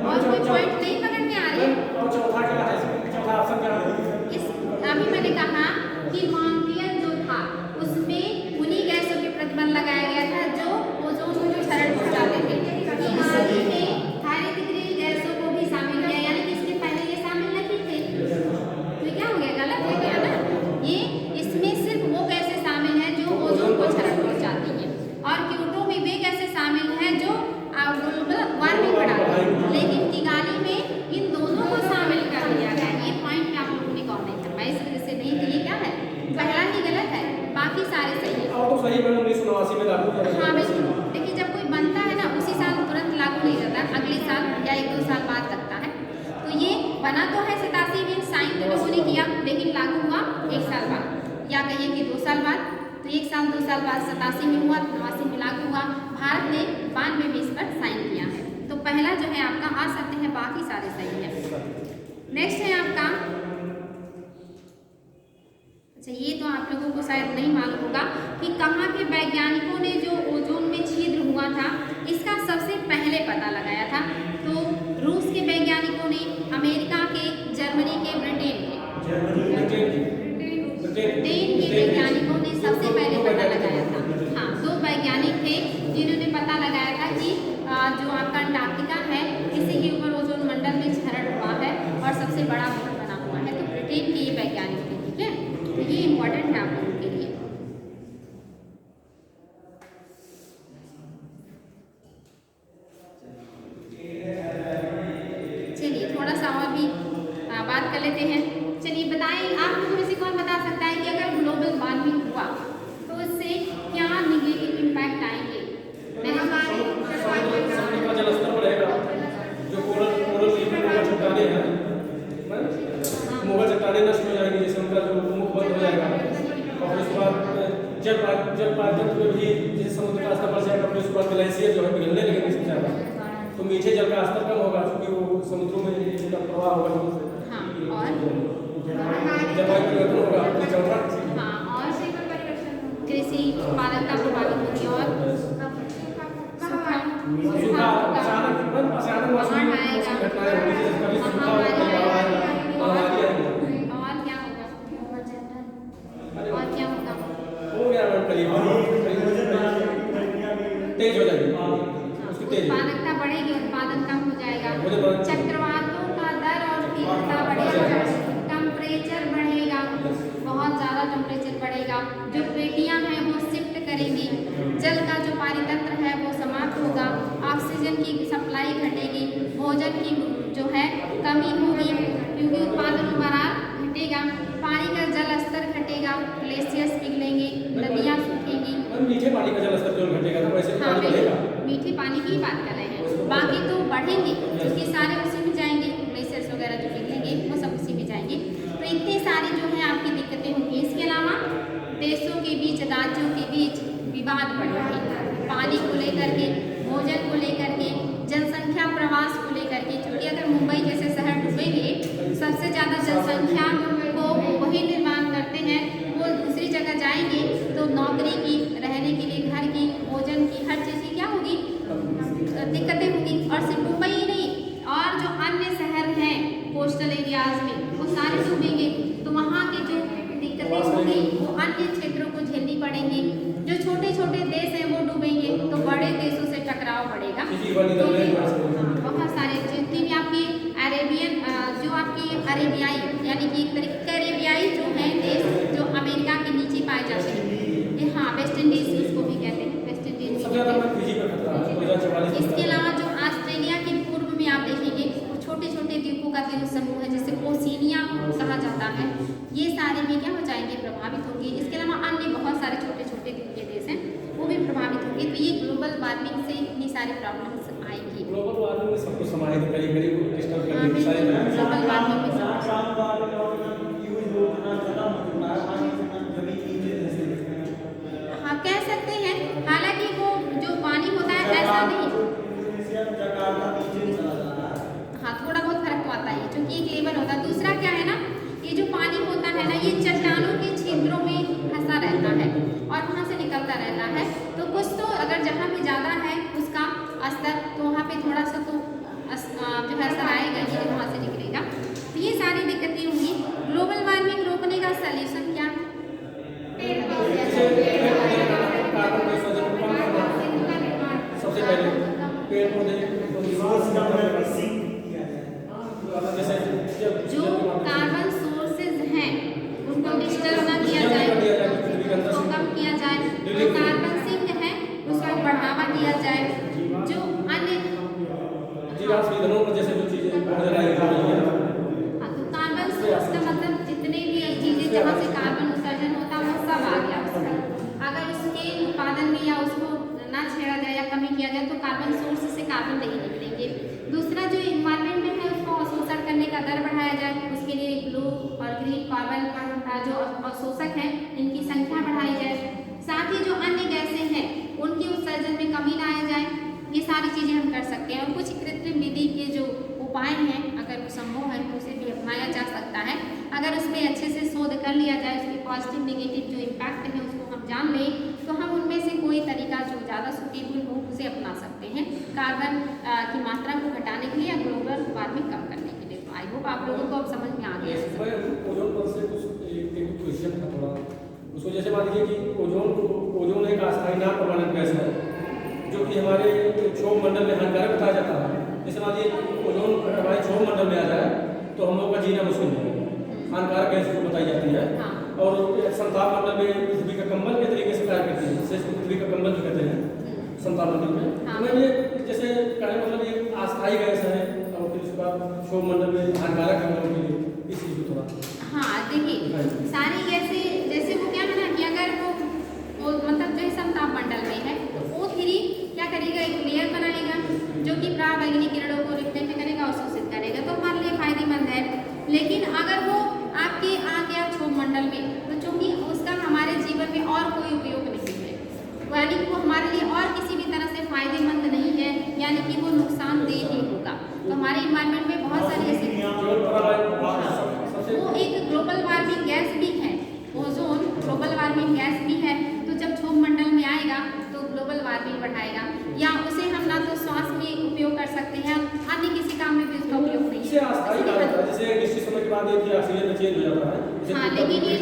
और कोई पॉइंट नहीं पकड़ में आ रही? अभी मैंने कहा कि मॉन्ट्रियल जो था उसमें उन्हीं गैसों पे प्रतिबंध लगाया गया था जो ओजोन को क्षरण पहुंचाते थे। हाल में हाइड्रोजन गैसों को भी शामिल किया, यानी कि इसके पहले ये शामिल नहीं थे, तो क्या हो गया, गलत हो गया ना। ये इसमें सिर्फ वो गैसें शामिल हैं जो ओजोन को क्षरण पहुंचाती हैं, और क्योटो में वे गैसें शामिल हैं जो ग्लोबल वार्मिंग बढ़ाती हैं, लेकिन किगाली में इन दोनों को शामिल कर लिया गया। ये पॉइंट आप लोगों ने गौर नहीं करवाया, इस वजह से नहीं, तो ये क्या है, पहला ही गलत है, बाकी सारे सही है। तो सही है, 1989 में लागू किया। हाँ बिल्कुल, देखिए जब कोई बनता है ना उसी साल तुरंत लागू नहीं रहता, अगले साल या 1-2 साल बाद लगता है। तो ये बना तो है 87 में, साइन तो लोगों ने किया, लेकिन लागू हुआ 1 साल बाद, या कहिए कि 2 साल बाद। तो 1 साल 2 साल बाद 87 में हुआ, 89 में लागू हुआ, भारत ने 92 में इस पर साइन किया है। तो पहला जो है आपका असत्य है, बाकी सारे सही है। नेक्स्ट है आपका, अच्छा ये तो आप लोगों को शायद नहीं मालूम होगा कि कहाँ के वैज्ञानिकों ने जो ओजोन में छिद्र हुआ था इसका सबसे पहले पता लगाया था। तो रूस के वैज्ञानिकों ने, अमेरिका के, जर्मनी के, ब्रिटेन के वैज्ञानिकों ने सबसे पहले पता लगाया था। हाँ, 2 वैज्ञानिक थे जिन्होंने पता लगाया था कि जो आपका अंटार्कटिका है इसी के ऊपर ओजोन मंडल में क्षरण हुआ है और सबसे बड़ा मोड़ बना हुआ है। तो ब्रिटेन के ये वैज्ञानिक थे, ठीक है, तो ये इम्पोर्टेंट है आप लोगों के लिए। चलिए थोड़ा सा और भी बात कर लेते हैं। चलिए बताएं, आप लोगों में से कौन बता सकता है कि अगर ग्लोबल वार्मिंग हुआ तो इससे क्या निगेटिव इम्पैक्ट आएंगे? जलस्तर बढ़ेगा, जो कोरल रीफ में चट्टानें हैं, चट्टानें नष्ट हो जाएंगी, जैसे उनका जो मुख बंद हो जाएगा। और उसके बाद जल पार्जन में भी जैसे समुद्र का स्तर बढ़ जाएगा, फिर उसके बाद ग्लेशियर जो है पिघलने लगेंगे सबसे ज़्यादा, तो मीठे जल का स्तर कम होगा क्योंकि वो समुद्रों में जिनका प्रवाह होगा। हाँ, और जलवायु परिवर्तन होगा। चौथा, हाँ, और कृषि उत्पादकता प्रभावित होगी, और सूखा अचानक मौसमी घटनाएं होंगी, जैसे कभी सूखा होगा, महामारी आएगी। और क्या होगा? हो गया करीब तेज हो जाएगी, उसकी तेज उत्पादकता बढ़ेगी, उत्पादन कम हो जाएगा, चक्रवातों का दर और तीव्रता बढ़ेगा, टेम्परेचर बढ़ेगा, बहुत ज़्यादा टेम्परेचर बढ़ेगा, जो प्लेटियाँ हैं वो शिफ्ट करेंगी, जल का जो पारितंत्र है वो समाप्त होगा, ऑक्सीजन की सप्लाई घटेगी, भोजन की जो है कमी होगी क्योंकि उत्पादन बराबर घटेगा, पानी का जल स्तर घटेगा, ग्लेशियर्स पिघलेंगे, नदियाँ सूखेंगी। मीठे पानी का जल स्तर क्यों घटेगा? तो वैसे हाँ, पानी बढ़ेगा। मीठे पानी की ही बात कर रहे हैं, बाकी तो बढ़ेंगे क्योंकि सारे उसी में जाएंगे, ग्लेशियर्स वगैरह जो पिघलेंगे वो सब उसी में जाएंगे। तो इतनी सारी जो है आपकी दिक्कतें होंगी। इसके अलावा देशों के बीच, राज्यों के बीच विवाद बढ़ेंगे, पानी को लेकर के, भोजन को लेकर के, जनसंख्या प्रवास को लेकर के, क्योंकि अगर मुंबई जैसे शहर डूबेंगे, सबसे ज़्यादा जनसंख्या को वही निर्माण करते हैं, वो दूसरी जगह जाएंगे तो नौकरी की, रहने के लिए घर की, भोजन की, हर चीज़ की क्या होगी, दिक्कतें होंगी। और सिर्फ मुंबई ही नहीं, और जो अन्य शहर हैं कोस्टल एरियाज में वो सारे डूबेंगे, तो वहाँ की जो दिक्कतें होंगी वो अन्य क्षेत्रों को झेलनी पड़ेंगी। जो छोटे छोटे देश हैं वो डूबेंगे तो बड़े देशों से टकराव बढ़ेगा। तो बहुत सारे जितनी भी आपकी अरेबियन, जो आपकी अरेबियाई यानी कि एक तरीके कैरेबियाई जो हैं देश, जो अमेरिका के नीचे पाए जाते हैं, ये हाँ वेस्ट इंडीज उसको भी कहते हैं, वेस्ट इंडीज। इसके अलावा जो ऑस्ट्रेलिया के पूर्व में आप देखेंगे छोटे छोटे द्वीपों का जो समूह है जिसे ओशिनिया कहा जाता है, ये सारे भी क्या हो जाएंगे, प्रभावित होंगे। इसके अलावा अन्य बहुत सारे छोटे छोटे द्वीप के देश हैं वो भी प्रभावित होंगे। तो ये ग्लोबल वार्मिंग से इतनी सारी प्रॉब्लम्स आएंगी। ग्लोबल वार्मिंग में सब कुछ समाहित करीब डिस्टर्ब हाँ, करने की सारी ग्लोबल वार्मिंग में हाँ कह सकते हैं, हालांकि वो जो पानी होता है ऐसा नहीं, हाँ थोड़ा बहुत फर्क तो आता है क्योंकि एक लेवल होता है। दूसरा क्या है ना, ये जो पानी होता है ना, ये चट्टानों के क्षेत्रों में फंसा रहता है और वहाँ से निकलता रहता है। तो कुछ तो अगर जहाँ पे ज़्यादा है उसका स्तर, तो वहाँ पे थोड़ा सा तो जो है असर आएगा ही, वहाँ से निकलेगा। तो ये सारी दिक्कतें होंगी। ग्लोबल वार्मिंग रोकने का सलूशन क्या? सबसे पहले पेड़ पौधे जो कार्बन सोर्सेज हैं उनको डिस्टर्ब ना किया जाए, उसको कम किया जाए, जो कार्बन सिंक है उसको बढ़ावा दिया जाए, जो अन्य जैसे जो चीजें हाँ, तो कार्बन सोर्स का मतलब जितने भी चीजें जहाँ से कार्बन उत्सर्जन होता है वो सब आ गया उसमें। अगर उसके उत्पादन में या उसको ना छेड़ा जाए या कमी किया जाए तो कार्बन सोर्स से कार्बन नहीं निकलेंगे। दूसरा जो इन्वायरमेंट में है उसको अवशोषण करने का दर बढ़ाया जाए, उसके लिए ब्लू और ग्रीन कार्बन जो अवशोषक हैं इनकी संख्या बढ़ाई जाए। साथ ही जो अन्य गैसें हैं उनके उत्सर्जन में कमी लाया जाए। ये सारी चीज़ें हम कर सकते हैं। और कुछ कृत्रिम विधि के जो उपाय हैं अगर वो संभव है तो उसे भी अपनाया जा सकता है। अगर उसमें अच्छे से शोध कर लिया जाए, उसके पॉजिटिव नेगेटिव जो इम्पैक्ट है उसको हम जान लें तो हम उनमें से कोई तरीका जो ज़्यादा सूटेबल हो उसे अपना सकते हैं कार्बन की मात्रा को घटाने के लिए या ग्लोबल वार्मिंग कम करने के लिए। तो आई होप आप लोगों को अब समझ में आ गया है। ओजोन पर से कुछ एक क्वेश्चन था थोड़ा, उसको जैसे मान लीजिए कि ओजोन एक अस्थायी ना परमानेंट गैस है जो कि हमारे क्षोभ मंडल में हानिकारक बताया जाता है। जैसे मान लीजिए ओजोन हमारे क्षोभ मंडल में आ जाए तो हम लोग का जीना मुश्किल है, हानिकारक गैस को बताई जाती है। हाँ। और संताप मंडल में पृथ्वी का कंबल के तरीके से कार्य करती है, जैसे पृथ्वी का कंबल जो कहते हैं संताप मंडल में। हाँ। तो ये जैसे कहने मतलब ये अस्थायी गैस है और फिर उसके बाद क्षोभ मंडल में हानिकारक है हम लोगों के लिए, इस चीज़ को थोड़ा हाँ देखिए सारी गैसें जैसे वो क्या है ना कि अगर वो मतलब जो समताप मंडल में है तो O3 क्या करेगा, एक लेयर बनाएगा जो कि पराबैंगनी किरणों को रिफ्लेक्ट करेगा और शोषित करेगा, तो हमारे लिए फायदेमंद है। लेकिन अगर वो आपके आ गया क्षोभ मंडल में तो चूंकि उसका हमारे जीवन में और कोई उपयोग नहीं है, यानी कि वो हमारे लिए और किसी भी तरह से फायदेमंद नहीं है, यानी कि वो नुकसानदेह ही होगा। तो हमारे इन्वायरमेंट में बहुत सारी ऐसी वो एक ग्लोबल वार्मिंग गैस भी है, ओजोन ग्लोबल वार्मिंग गैस भी है। तो जब क्षोभ मंडल में आएगा तो ग्लोबल वार्मिंग बढ़ाएगा, या उसे हम ना तो श्वास में उपयोग कर सकते हैं, अन्य किसी काम में भी उसका उपयोग नहीं है। जैसे निश्चित समय के बाद ये ऑक्सीजन चेंज हो जाता है। हाँ लेकिन ये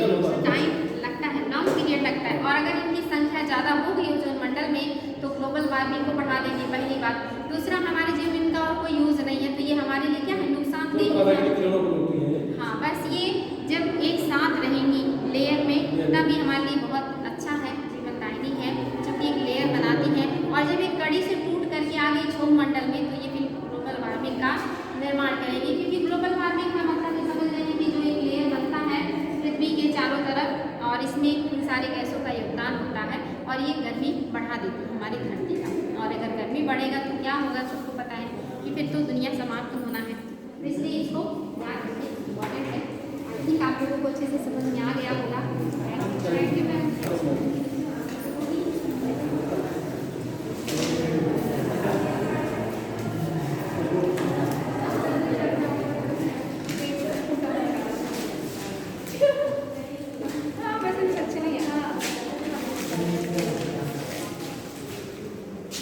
टाइम लगता है, लॉन्ग पीरियड लगता है। और अगर इनकी संख्या ज़्यादा हो गई ओजोन मंडल में तो ग्लोबल वार्मिंग को बढ़ा देंगे, पहली बात। दूसरा हमारे जीवन का और कोई यूज़ नहीं है, तो ये ये हमारे लिए क्या है, नुकसानदेह अल्ट्रावायलेट है। किरणों को रोकती है। हाँ, बस ये जब एक साथ रहेंगी लेयर में तब ये हमारे लिए बहुत अच्छा है, जीवनदायिनी है, क्योंकि एक लेयर बनाती है। और जब एक कड़ी से टूट करके आ गई क्षोभ मंडल में तो ये फिर ग्लोबल वार्मिंग का निर्माण करेगी, क्योंकि ग्लोबल वार्मिंग का मतलब ये समझ लेंगे कि जो एक लेयर बनता है पृथ्वी के चारों तरफ और इसमें इन सारे गैसों का योगदान होता है और ये गर्मी बढ़ा देती है हमारी धरती का। और अगर गर्मी बढ़ेगा तो क्या होगा, सबको पता है कि फिर तो दुनिया समाप्त होना है। तो इसलिए इसको याद रखिए, इम्पॉर्टेंट है। आई थिंक आप लोगों को अच्छे से समझ में आ गया होगा।